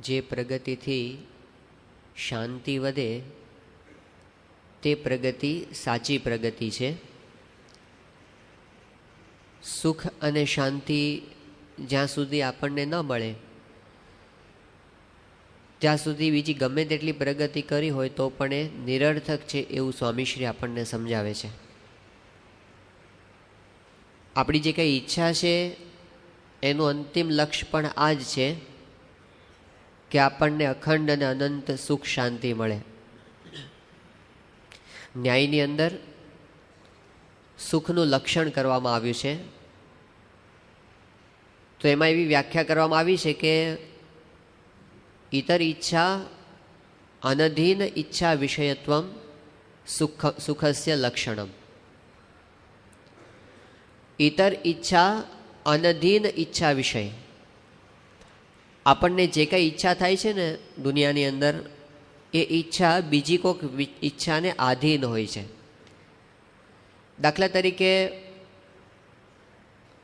જે પ્રગતિથી શાંતિ વધે તે પ્રગતિ સાચી પ્રગતિ છે. સુખ અને શાંતિ જ્યાં સુધી આપણને ન મળે ત્યાં સુધી બીજી ગમે તેટલી પ્રગતિ કરી હોય તો પણ એ નિરર્થક છે એવું સ્વામીશ્રી આપણને સમજાવે છે. આપણી જે કંઈ ઈચ્છા છે એનું અંતિમ લક્ષ્ય પણ આ જ છે કે આપણને અખંડ અને અનંત સુખ શાંતિ મળે. ન્યાયની અંદર સુખનું લક્ષણ કરવામાં આવ્યું છે. તો એમાં એવી વ્યાખ્યા કરવામાં આવી છે કે ઇતર ઈચ્છા અનધીન ઈચ્છા વિષયત્વમ સુખસ્ય લક્ષણમ. ઇતર ઈચ્છા અનધીન ઈચ્છા વિષય. આપણને જે કંઈ ઈચ્છા થાય છે ને દુનિયાની અંદર, એ ઈચ્છા બીજી કોઈક ઈચ્છાને આધીન હોય છે. દાખલા તરીકે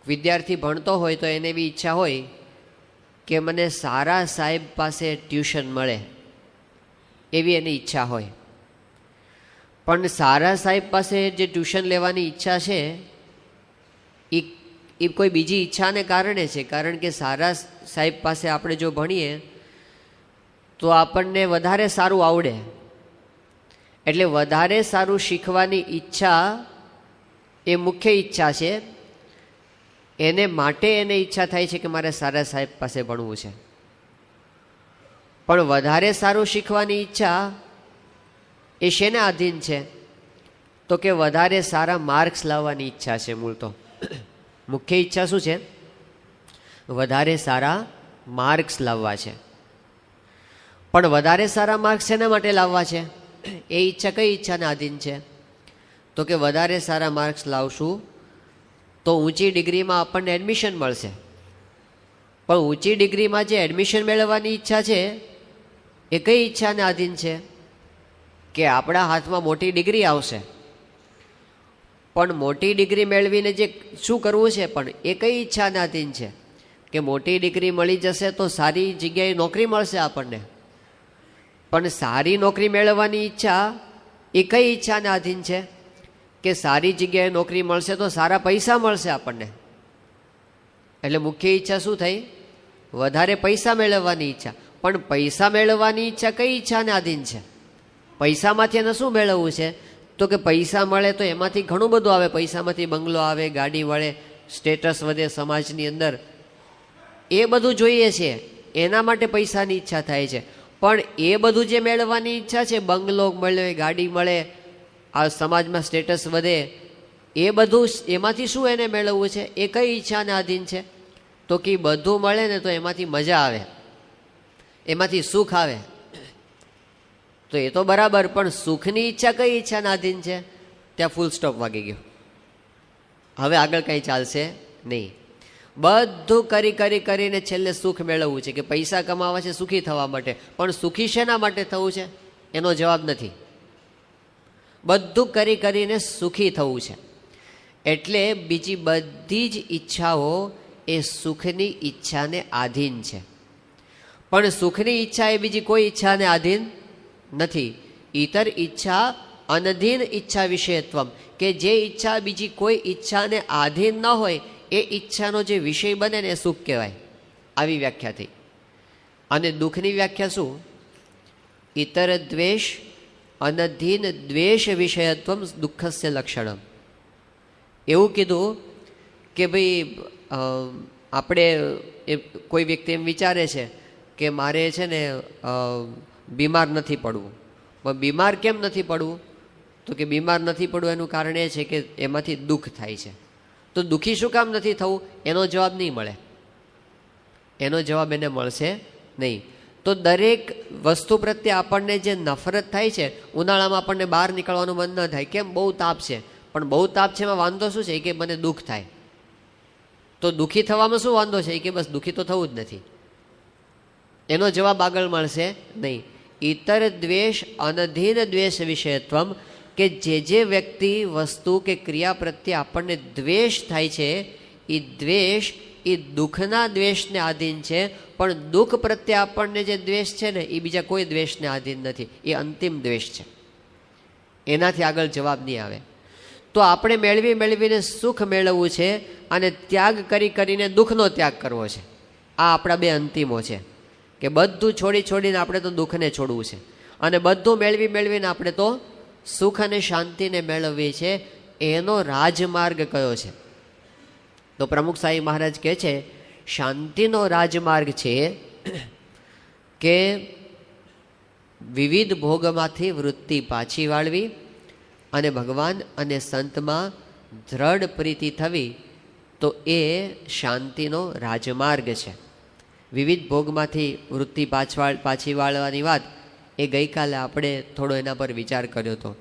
વિદ્યાર્થી ભણતો હોય તો એને એવી ઈચ્છા હોય કે મને સારા સાહેબ પાસે ટ્યુશન મળે, એવી એની ઈચ્છા હોય. પણ સારા સાહેબ પાસે જે ટ્યુશન લેવાની ઈચ્છા છે એ કોઈ બીજી ઈચ્છાને કારણે છે. કારણ કે સારા સાહેબ પાસે આપણે જો ભણીએ તો આપણને વધારે સારું આવડે, એટલે વધારે સારું શીખવાની ઈચ્છા એ મુખ્ય ઈચ્છા છે. એને માટે એને ઈચ્છા થાય છે કે મારે સારા સાહેબ પાસે ભણવું છે. પણ વધારે સારું શીખવાની ઈચ્છા એ શેને આધીન છે? તો કે વધારે સારા માર્ક્સ લાવવાની ઈચ્છા છે. મૂળ તો મુખ્ય ઈચ્છા શું છે? વધારે સારા માર્ક્સ લાવવા છે. પણ વધારે સારા માર્ક્સ શેના માટે લાવવા છે? એ ઈચ્છા કઈ ઈચ્છાને આધીન છે? તો કે વધારે સારા માર્ક્સ લાવશું તો ઊંચી ડિગ્રીમાં આપણને એડમિશન મળશે. પણ ઊંચી ડિગ્રીમાં જે એડમિશન મેળવવાની ઈચ્છા છે એ કઈ ઈચ્છાને આધીન છે? કે આપણા હાથમાં મોટી ડિગ્રી આવશે. પણ મોટી ડિગ્રી મેળવીને જે શું કરવું છે પણ એ કઈ ઈચ્છાને આધીન છે? કે મોટી ડિગ્રી મળી જશે તો સારી જગ્યાએ નોકરી મળશે આપણને. પણ સારી નોકરી મેળવવાની ઈચ્છા એ કઈ ઈચ્છાને આધીન છે? કે સારી જગ્યાએ નોકરી મળશે તો સારા પૈસા મળશે આપણને. એટલે મુખ્ય ઈચ્છા શું થઈ? વધારે પૈસા મેળવવાની ઈચ્છા. પણ પૈસા મેળવવાની ઈચ્છા કઈ ઈચ્છાને આધીન છે? પૈસામાંથી એને શું મેળવવું છે? તો કે પૈસા મળે તો એમાંથી ઘણું બધું આવે. પૈસામાંથી બંગલો આવે, ગાડી મળે, સ્ટેટસ વધે સમાજની અંદર, એ બધું જોઈએ છે. એના માટે પૈસાની ઈચ્છા થાય છે. પણ એ બધું જે મેળવવાની ઈચ્છા છે, બંગલો મળે, ગાડી મળે, આ સમાજમાં સ્ટેટસ વધે, એ બધું એમાંથી શું એને મેળવવું છે? એ કઈ ઈચ્છાને આધીન છે? તો કે બધું મળે ને તો એમાંથી મજા આવે, એમાંથી સુખ આવે. તો એ તો બરાબર, પણ સુખની ઈચ્છા કઈ ઈચ્છાને આધીન છે? ત્યાં ફૂલ સ્ટોપ વાગી ગયો. હવે આગળ કંઈ ચાલશે નહીં. બધું કરીને છેલ્લે સુખ મેળવવું છે, કે પૈસા કમાવા છે સુખી થવા માટે. પણ સુખી શેના માટે થવું છે? એનો જવાબ નથી. બધું કરીને સુખી થવું છે. એટલે બીજી બધી જ ઈચ્છાઓ એ સુખની ઈચ્છાને આધીન છે. પણ સુખની ઈચ્છા એ બીજી કોઈ ઈચ્છાને આધીન નથી. ઇતર ઈચ્છા અનધીન ઈચ્છા વિષયત્વમ, કે જે ઈચ્છા બીજી કોઈ ઈચ્છાને આધીન ન હોય એ ઈચ્છાનો જે વિષય બને ને એ સુખ કહેવાય. આવી વ્યાખ્યા થઈ. અને દુઃખની વ્યાખ્યા શું? ઇતર દ્વેષ અનધીન દ્વેષ વિષયત્વમ દુઃખસ્ય લક્ષણમ. એવું કીધું કે ભાઈ આપણે કોઈ વ્યક્તિ એમ વિચારે છે કે મારે છે ને બીમાર નથી પડવું. પણ બીમાર કેમ નથી પડવું? તો કે બીમાર નથી પડવું એનું કારણ એ છે કે એમાંથી દુઃખ થાય છે. તો દુઃખી શું કામ નથી થવું? એનો જવાબ નહીં મળે. એનો જવાબ એને મળશે નહીં. તો દરેક વસ્તુ પ્રત્યે આપણને જે નફરત થાય છે, ઉનાળામાં આપણને બહાર નીકળવાનું મન ન થાય. કેમ? બહુ તાપ છે. પણ બહુ તાપ છે એમાં વાંધો શું છે? કે મને દુઃખ થાય. તો દુઃખી થવામાં શું વાંધો છે? કે બસ દુઃખી તો થવું જ નથી. એનો જવાબ આગળ મળશે નહીં. ઇતર દ્વેષ અનધીન દ્વેષ વિષયત્વમ, કે જે વ્યક્તિ વસ્તુ કે ક્રિયા પ્રત્યે આપણને દ્વેષ થાય છે, એ દ્વેષ એ દુઃખના દ્વેષને આધીન છે, પણ દુઃખ પ્રત્યે આપણને જે દ્વેષ છે ને એ બીજા કોઈ દ્વેષને આધીન નથી. એ અંતિમ દ્વેષ છે, એનાથી આગળ જવાબ નહીં આવે. તો આપણે મેળવીને સુખ મેળવવું છે અને ત્યાગ કરીને દુઃખનો ત્યાગ કરવો છે. આ આપણા બે અંતિમો છે કે બધું છોડીને આપણે તો દુઃખને છોડવું છે અને બધું મેળવીને આપણે તો સુખ અને શાંતિને મેળવવી છે. એનો રાજમાર્ગ કયો છે? તો પ્રમુખ સાંઈ મહારાજ કહે છે શાંતિનો રાજમાર્ગ છે કે વિવિધ ભોગમાંથી વૃત્તિ પાછી વાળવી અને ભગવાન અને સંતમાં દ્રઢ પ્રીતિ થવી. તો એ શાંતિનો રાજમાર્ગ છે. વિવિધ ભોગમાંથી વૃત્તિ પાછી વાળવાની વાત એ ગઈકાલે આપણે થોડો એના પર વિચાર કર્યો હતો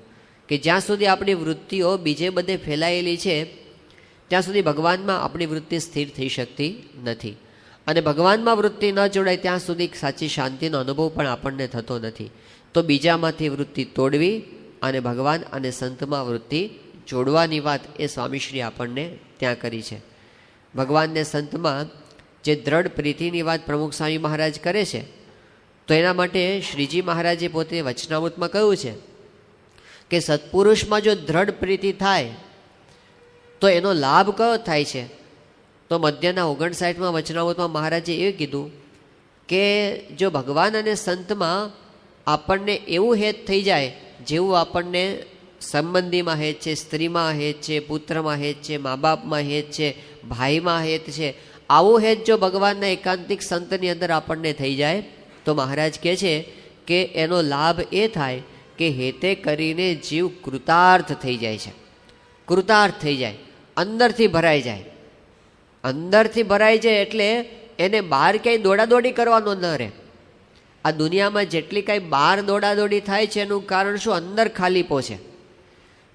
કે જ્યાં સુધી આપણી વૃત્તિઓ બીજે બધે ફેલાયેલી છે ત્યાં સુધી ભગવાનમાં આપણી વૃત્તિ સ્થિર થઈ શકતી નથી. અને ભગવાનમાં વૃત્તિ ન જોડાય ત્યાં સુધી સાચી શાંતિનો અનુભવ પણ આપણને થતો નથી. તો બીજામાંથી વૃત્તિ તોડવી અને ભગવાન અને સંતમાં વૃત્તિ જોડવાની વાત એ સ્વામીશ્રી આપણને ત્યાં કરી છે. ભગવાનને સંતમાં જે દ્રઢ પ્રીતિની વાત પ્રમુખ સ્વામી મહારાજ કરે છે, તો એના માટે શ્રીજી મહારાજે પોતે વચનામૃતમાં કહ્યું છે કે સત્પુરુષમાં જો દ્રઢ પ્રીતિ થાય તો એનો લાભ કયો થાય છે? તો મધ્યના 59માં વચનામૃતમાં મહારાજે એ કીધું કે જો ભગવાન અને સંતમાં આપણને એવું હેત થઈ જાય જેવું આપણને સંબંધીમાં હેત છે, સ્ત્રીમાં હેત છે, પુત્રમાં હેત છે, મા બાપમાં હેત છે, ભાઈમાં હેત છે, આવું હેત જો ભગવાનના એકાંતિક સંતની અંદર આપણને થઈ જાય તો મહારાજ કહે છે કે એનો લાભ એ થાય કે હેતે કરીને જીવ કૃતાર્થ થઈ જાય છે. કૃતાર્થ થઈ જાય, અંદરથી ભરાઈ જાય. અંદરથી ભરાઈ જાય એટલે એને બહાર ક્યાંય દોડાદોડી કરવાનો ન રહે. આ દુનિયામાં જેટલી કાંઈ બહાર દોડાદોડી થાય છે એનું કારણ શું? અંદર ખાલીપો છે.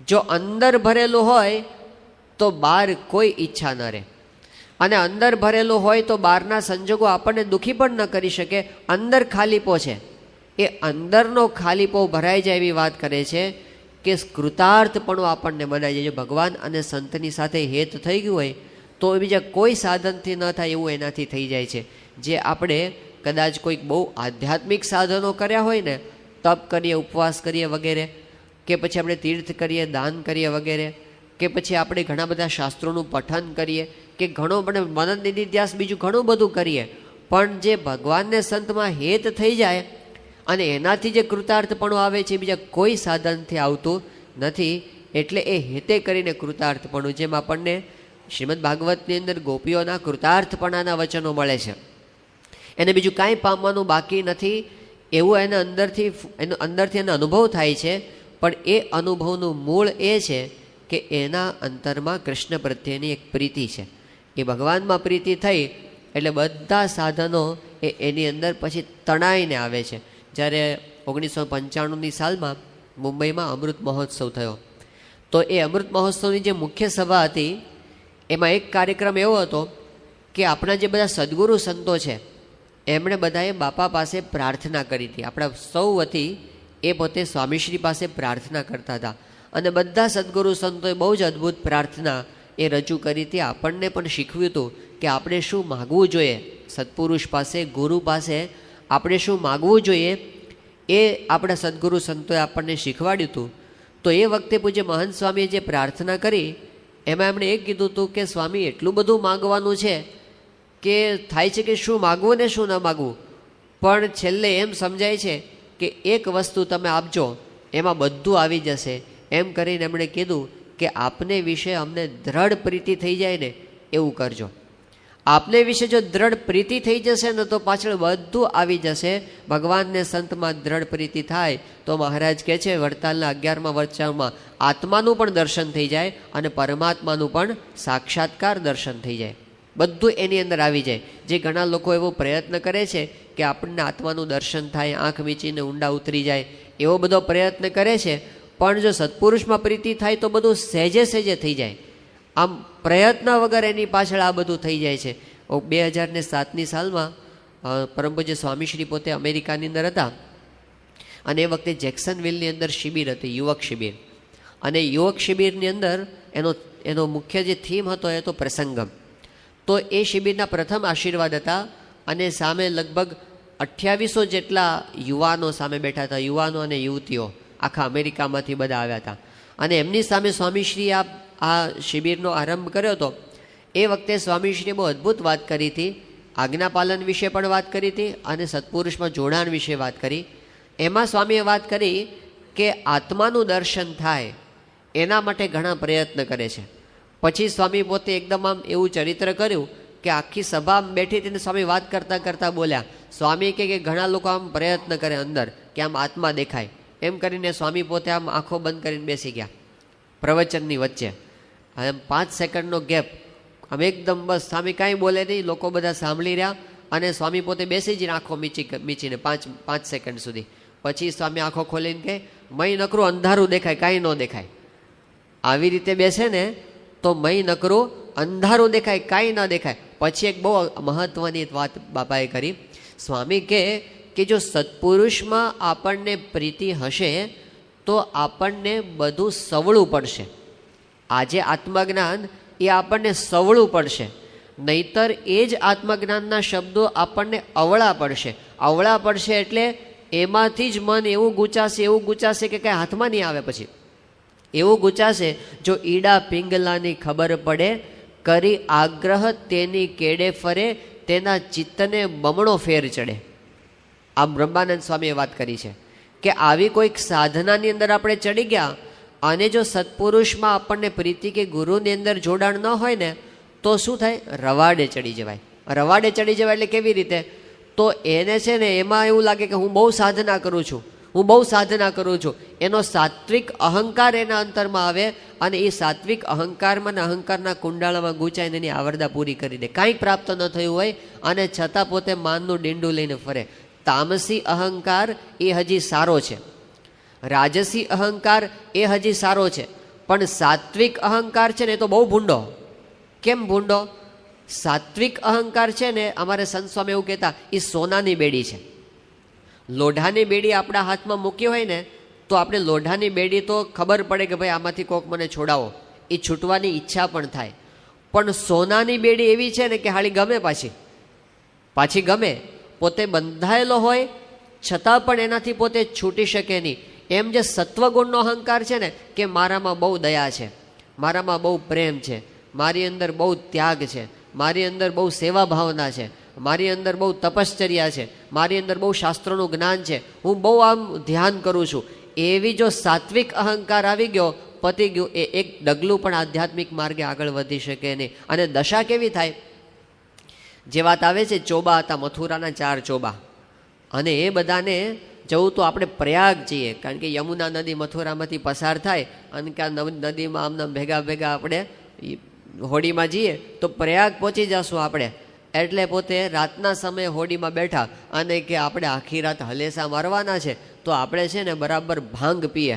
જો અંદર ભરેલું હોય તો બહાર કોઈ ઈચ્છા ન રહે, અને અંદર ભરેલું હોય તો બહારના સંજોગો આપણને દુઃખી પણ ન કરી શકે. અંદર ખાલીપો છે, એ અંદરનો ખાલીપો ભરાઈ જાય એવી વાત કરે છે કે કૃતાર્થપણું આપણને બનાવી જાય. જો ભગવાન અને સંતની સાથે હેત થઈ ગયું હોય તો બીજા કોઈ સાધનથી ન થાય એવું એનાથી થઈ જાય છે. જે આપણે કદાચ કોઈક બહુ આધ્યાત્મિક સાધનો કર્યા હોય ને, તપ કરીએ, ઉપવાસ કરીએ વગેરે, કે પછી આપણે તીર્થ કરીએ, દાન કરીએ વગેરે, કે પછી આપણે ઘણા બધા શાસ્ત્રોનું પઠન કરીએ, કે ઘણો બધો મનન નિધિધ્યાસ બીજું ઘણું બધું કરીએ, પણ જે ભગવાનને સંતમાં હેત થઈ જાય અને એનાથી જે કૃતાર્થપણું આવે છે બીજા કોઈ સાધનથી આવતું નથી. એટલે એ હેતે કરીને કૃતાર્થપણું, જેમ આપણને શ્રીમદ ભાગવતની અંદર ગોપીઓના કૃતાર્થપણાના વચનો મળે છે, એને બીજું કાંઈ પામવાનું બાકી નથી એવું એને અંદરથી એને અનુભવ થાય છે. પણ એ અનુભવનું મૂળ એ છે કે એના અંતરમાં કૃષ્ણ પ્રત્યેની એક પ્રીતિ છે. એ ભગવાનમાં પ્રીતિ થઈ એટલે બધા સાધનો એની અંદર પછી તણાઈને આવે છે. જ્યારે 1995ની સાલમાં મુંબઈમાં અમૃત મહોત્સવ થયો, તો એ અમૃત મહોત્સવની જે મુખ્ય સભા હતી એમાં એક કાર્યક્રમ એવો હતો કે આપણા જે બધા સદગુરુ સંતો છે એમણે બધાએ બાપા પાસે પ્રાર્થના કરી હતી. આપણા સૌ વતી એ પોતે સ્વામીશ્રી પાસે પ્રાર્થના કરતા હતા અને બધા સદગુરુ સંતોએ બહુ જ અદ્ભુત પ્રાર્થના એ રજૂ કરી હતી. આપણને પણ શીખવ્યું હતું કે આપણે શું માગવું જોઈએ, સત્પુરુષ પાસે, ગુરુ પાસે આપણે શું માગવું જોઈએ એ આપણા સદગુરુ સંતોએ આપણને શીખવાડ્યું હતું. તો એ વખતે પૂજ્ય મહંત સ્વામીએ જે પ્રાર્થના કરી એમાં એમણે એ કીધું હતું કે સ્વામી એટલું બધું માગવાનું છે કે થાય છે કે શું માગવું ને શું ન માગવું, પણ છેલ્લે એમ સમજાય છે કે એક વસ્તુ તમે આપજો એમાં બધું આવી જશે. એમ કરીને એમણે કીધું કે આપને વિશે અમને દ્રઢ પ્રીતિ થઈ જાય ને એવું કરજો. આપને વિશે જો દ્રઢ પ્રીતિ થઈ જશે ને તો પાછળ બધું આવી જશે. ભગવાનને સંતમાં દ્રઢ પ્રીતિ થાય તો મહારાજ કહે છે વડતાલના 11મા વચનમાં આત્માનું પણ દર્શન થઈ જાય અને પરમાત્માનું પણ સાક્ષાત્કાર દર્શન થઈ જાય. બધું એની અંદર આવી જાય. જે ઘણા લોકો એવો પ્રયત્ન કરે છે કે આપણને આત્માનું દર્શન થાય, આંખ મીચીને ઊંડા ઉતરી જાય, એવો બધો પ્રયત્ન કરે છે. પણ જો સત્પુરુષમાં પ્રીતિ થાય તો બધું સહેજે સહેજે થઈ જાય. આમ પ્રયત્ન વગર એની પાછળ આ બધું થઈ જાય છે. 2007ની સાલમાં પરમ પૂજ્ય સ્વામીશ્રી પોતે અમેરિકાની અંદર હતા અને એ વખતે જેક્સનવિલની અંદર શિબિર હતી, યુવક શિબિર. અને યુવક શિબિરની અંદર એનો મુખ્ય જે થીમ હતો એ તો પ્રસંગમ. તો એ શિબિરના પ્રથમ આશીર્વાદ હતા અને સામે લગભગ 2800 જેટલા યુવાનો સામે બેઠા હતા, યુવાનો અને યુવતીઓ આખા અમેરિકામાંથી બધા આવ્યા હતા. અને એમની સામે સ્વામીશ્રીએ આ શિબિરનો આરંભ કર્યો હતો. એ વખતે સ્વામીશ્રીએ બહુ અદ્ભુત વાત કરી હતી. આજ્ઞાપાલન વિશે પણ વાત કરી હતી અને સત્પુરુષમાં જોડાણ વિશે વાત કરી. એમાં સ્વામીએ વાત કરી કે આત્માનું દર્શન થાય એના માટે ઘણા પ્રયત્ન કરે છે. પછી સ્વામી પોતે એકદમ આમ એવું ચરિત્ર કર્યું કે આખી સભા બેઠી હતી ને સ્વામી વાત કરતાં કરતાં બોલ્યા. સ્વામી કે ઘણા લોકો આમ પ્રયત્ન કરે અંદર કે આમ આત્મા દેખાય, એમ કરીને સ્વામી પોતે આમ આંખો બંધ કરીને બેસી ગયા પ્રવચનની વચ્ચે. એમ 5 સેકન્ડનો ગેપ, આમ એકદમ બસ સ્વામી કાંઈ બોલે નહીં, લોકો બધા સાંભળી રહ્યા અને સ્વામી પોતે બેસી જઈને આંખો મીચીને 5 સેકન્ડ સુધી. પછી સ્વામી આંખો ખોલીને કહે, મય નકરું અંધારું દેખાય, કાંઈ ન દેખાય. આવી રીતે બેસે ને તો મય નકરું અંધારું દેખાય, કાંઈ ન દેખાય. પછી એક બહુ મહત્વની વાત બાપાએ કરી. સ્વામી કે જો સત્પુરુષમાં આપણને પ્રીતિ હશે તો આપણને બધું સવળું પડશે. આજે આત્મજ્ઞાન એ આપણને સવળું પડશે, નહીતર એ જ આત્મજ્ઞાનના શબ્દો આપણને અવળા પડશે. અવળા પડશે એટલે એમાંથી જ મન એવું ગૂંચાશે કે કાંઈ હાથમાં નહીં આવે. પછી એવું ગૂંચાશે, જો ઈડા પિંગલાની ખબર પડે, કરી આગ્રહ તેની કેડે ફરે, તેના ચિત્તને બમણો ફેર ચડે. આ બ્રહ્માનંદ સ્વામીએ વાત કરી છે કે આવી કોઈક સાધનાની અંદર આપણે ચડી ગયા અને જો સત્પુરુષમાં આપણને પ્રીતિ કે ગુરુની અંદર જોડાણ ન હોય ને તો શું થાય? રવાડે ચડી જવાય. રવાડે ચડી જવાય એટલે કેવી રીતે? તો એને છે ને એમાં એવું લાગે કે હું બહુ સાધના કરું છું, એનો સાત્વિક અહંકાર એના અંતરમાં આવે અને એ સાત્વિક અહંકારમાં ને અહંકારના કુંડાળામાં ગૂંચાઈને એની આવરદા પૂરી કરી દે. કાંઈ પ્રાપ્ત ન થયું હોય અને છતાં પોતે માનનું ડીંડું લઈને ફરે. તામસી અહંકાર એ હજી સારો છે, રાજસી અહંકાર એ હજી સારો છે, પણ સાત્વિક અહંકાર છે ને એ તો બહુ ભૂંડો. કેમ ભૂંડો? સાત્વિક અહંકાર છે ને, અમારે સંત સ્વામી એવું કહેતા, એ સોનાની બેડી છે. લોઢાની બેડી આપણા હાથમાં મૂકી હોય ને તો આપણે લોઢાની બેડી તો ખબર પડે કે ભાઈ આમાંથી કોક મને છોડાવો, એ છૂટવાની ઈચ્છા પણ થાય. પણ સોનાની બેડી એવી છે ને કે હાળી ગમે, પાછી ગમે. પોતે બંધાયેલો હોય છતાં પણ એનાથી પોતે છૂટી શકે નહીં. એમ જે સત્વગુણનો અહંકાર છે ને કે મારામાં બહુ દયા છે, મારામાં બહુ પ્રેમ છે, મારી અંદર બહુ ત્યાગ છે, મારી અંદર બહુ સેવા ભાવના છે, મારી અંદર બહુ તપશ્ચર્યા છે, મારી અંદર બહુ શાસ્ત્રોનું જ્ઞાન છે, હું બહુ આમ ધ્યાન કરું છું, એવી જો સાત્વિક અહંકાર આવી ગયો, પતી ગયું. એ એક ડગલું પણ આધ્યાત્મિક માર્ગે આગળ વધી શકે નહીં. અને દશા કેવી થાય? જે વાત આવે છે, ચોબા હતા, મથુરાના 4 ચોબા, અને એ બધાને જવું તો આપણે પ્રયાગ જઈએ, કારણ કે યમુના નદી મથુરામાંથી પસાર થાય અને કે નદીમાં આમનામ ભેગા આપણે હોડીમાં જઈએ તો પ્રયાગ પહોંચી જશું આપણે. એટલે પોતે રાતના સમયે હોડીમાં બેઠા અને કે આપણે આખી રાત હલેસા મારવાના છે, તો આપણે છે ને બરાબર ભાંગ પીએ.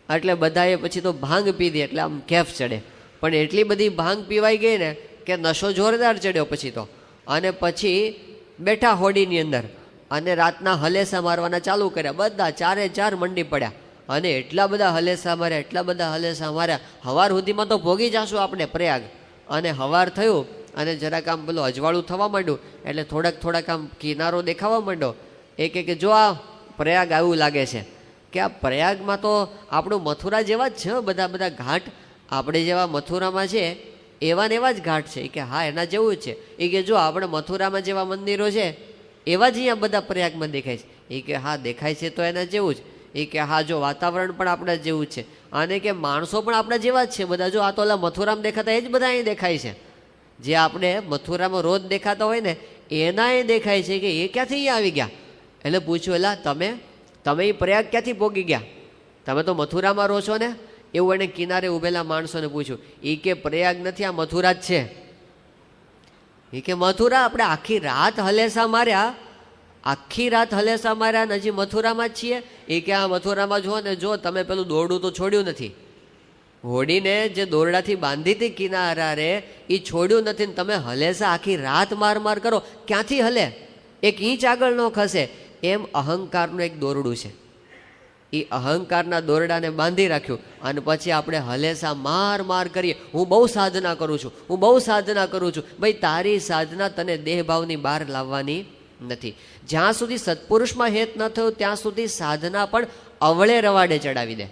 એટલે બધાએ પછી તો ભાંગ પીધી એટલે આમ કેફ ચડે. પણ એટલી બધી ભાંગ પીવાઈ ગઈ ને કે નશો જોરદાર ચડ્યો પછી તો. અને પછી બેઠા હોડીની અંદર અને રાતના હલેસા મારવાના ચાલુ કર્યા. બધા 4 મંડી પડ્યા અને એટલા બધા હલેસા માર્યા, હવાર સુધીમાં તો ભોગી જશું આપણે પ્રયાગ. અને હવાર થયું અને જરાક આમ પેલું અજવાળું થવા માંડ્યું એટલે થોડાક આમ કિનારો દેખાવા માંડ્યો. કે જો આ પ્રયાગ આવું લાગે છે કે આ પ્રયાગમાં તો આપણું મથુરા જેવા જ છે, બધા ઘાટ આપણે જેવા મથુરામાં છે એવા ને એવા જ ઘાટ છે. કે હા, એના જેવું જ છે. એ કે જો આપણે મથુરામાં જેવા મંદિરો છે એવા જ અહીંયા બધા પ્રયાગમાં દેખાય છે. એ કે હા, દેખાય છે તો એના જેવું જ. એ કે હા, જો વાતાવરણ પણ આપણા જેવું જ છે અને કે માણસો પણ આપણા જેવા જ છે બધા. જો આ તો ઓલા મથુરામાં દેખાતા એ જ બધા અહીં દેખાય છે. જે આપણે મથુરામાં રોજ દેખાતા હોય ને એના એ દેખાય છે કે એ ક્યાંથી અહીંયા આવી ગયા. એટલે પૂછ્યું, એલા તમે એ પ્રયાગ ક્યાંથી પોગી ગયા? તમે તો મથુરામાં રહો છો ને? એવું એને કિનારે ઉભેલા માણસોને પૂછ્યું. એ કે પ્રયાગ નથી, આ મથુરા જ છે. એ કે મથુરા આપણે આખી રાત હલેસા માર્યા ને હજી મથુરામાં જ છીએ. એ કે આ મથુરામાં જુઓ ને, જો તમે પેલું દોરડું તો છોડ્યું નથી, હોડીને જે દોરડાથી બાંધી હતી કિનારે એ છોડ્યું નથી ને તમે હલેસા આખી રાત માર કરો, ક્યાંથી હલે? 1 ઇંચ આગળ ન ખસે. એમ અહંકારનું એક દોરડું છે. એ અહંકારના દોરડાને બાંધી રાખ્યું અને પછી આપણે હલેસા માર કરીએ, હું બહુ સાધના કરું છું, હું બહુ સાધના કરું છું. ભાઈ તારી સાધના તને દેહભાવની બહાર લાવવાની નથી. જ્યાં સુધી સત્પુરુષમાં હેત ન થયો ત્યાં સુધી સાધના પણ અવળે રવાડે ચડાવી દે,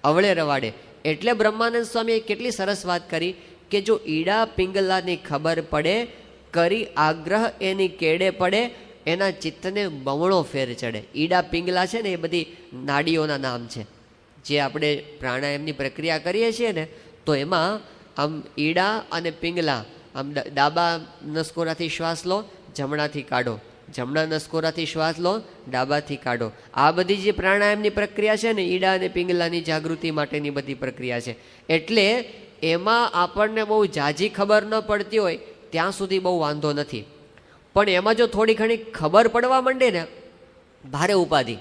અવળે રવાડે. એટલે બ્રહ્માનંદ સ્વામીએ કેટલી સરસ વાત કરી કે જો ઈડા પિંગલાની ખબર પડે, કરી આગ્રહ એની કેડે પડે, એના ચિત્તને બમણો ફેર ચડે. ઈડા પિંગલા છે ને એ બધી નાડીઓના નામ છે. જે આપણે પ્રાણાયામની પ્રક્રિયા કરીએ છીએ ને તો એમાં આમ ઈડા અને પિંગલા, આમ ડાબા નસકોરાથી શ્વાસ લો, જમણાથી કાઢો, જમણા નસકોરાથી શ્વાસ લો, ડાબાથી કાઢો. આ બધી જે પ્રાણાયામની પ્રક્રિયા છે ને ઈડા અને પિંગલાની જાગૃતિ માટેની બધી પ્રક્રિયા છે. એટલે એમાં આપણને બહુ ઝાઝી ખબર ન પડતી હોય ત્યાં સુધી બહુ વાંધો નથી. પણ એમાં જો થોડી ઘણી ખબર પડવા માંડે ને, ભારે ઉપાધિ.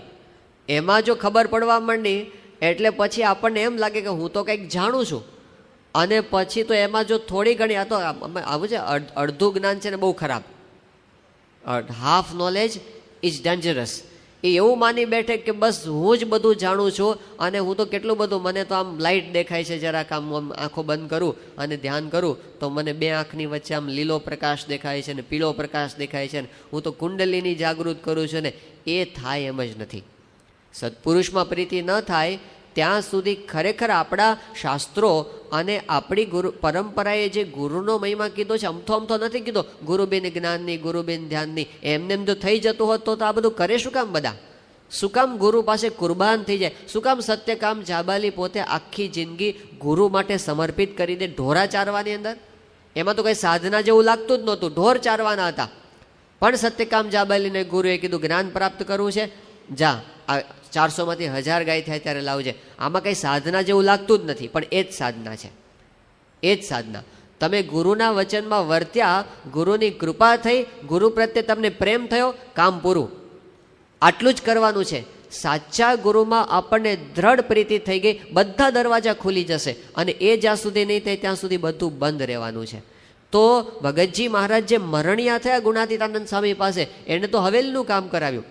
એમાં જો ખબર પડવા માંડી એટલે પછી આપણને એમ લાગે કે હું તો કંઈક જાણું છું. અને પછી તો એમાં જો થોડી ઘણી, આ તો આવું છે, અડધું જ્ઞાન છે ને બહુ ખરાબ. Half knowledge is dangerous. એ એવું માની બેઠે કે બસ હું જ બધું જાણું છું અને હું તો કેટલું બધું, મને તો આમ લાઇટ દેખાય છે, જરાક આમ આંખો બંધ કરું અને ધ્યાન કરું તો મને બે આંખની વચ્ચે આમ લીલો પ્રકાશ દેખાય છે ને પીળો પ્રકાશ દેખાય છે ને હું તો કુંડલીની જાગૃત કરું છું ને. એ થાય એમ જ નથી. સત્પુરુષમાં પ્રીતિ ન થાય ત્યાં સુધી ખરેખર આપણા શાસ્ત્રો અને આપણી ગુરુ પરંપરાએ જે ગુરુનો મહિમા કીધો છે, અમથો નથી કીધો, ગુરુબેન જ્ઞાનની, ગુરુબેન ધ્યાનની, એમને જો થઈ જતું હોત તો આ બધું કરે શું કામ બધા? શું કામ ગુરુ પાસે કુરબાન થઈ જાય? શું કામ સત્યકામ જાબાલી પોતે આખી જિંદગી ગુરુ માટે સમર્પિત કરી દે ઢોરા ચારવાની અંદર? એમાં તો કંઈ સાધના જેવું લાગતું જ નહોતું, ઢોર ચારવાના હતા. પણ સત્યકામ જાબાલીને ગુરુએ કીધું જ્ઞાન પ્રાપ્ત કરવું છે, જા આ 400માંથી 1000 ગાય થાય ત્યારે લાવજે. આમાં કંઈ સાધના જેવું લાગતું જ નથી, પણ એ જ સાધના છે, એ જ સાધના. તમે ગુરુના વચનમાં વર્ત્યા, ગુરુની કૃપા થઈ, ગુરુ પ્રત્યે તમને પ્રેમ થયો, કામ પૂરું. આટલું જ કરવાનું છે. સાચા ગુરુમાં આપણને દ્રઢ પ્રીતિ થઈ ગઈ, બધા દરવાજા ખુલી જશે. અને એ જ્યાં સુધી નહીં થાય ત્યાં સુધી બધું બંધ રહેવાનું છે. તો ભગતજી મહારાજ જે મરણિયા થયા ગુણાતીતાનંદ સ્વામી પાસે, એને તો હવેલીનું કામ કરાવ્યું.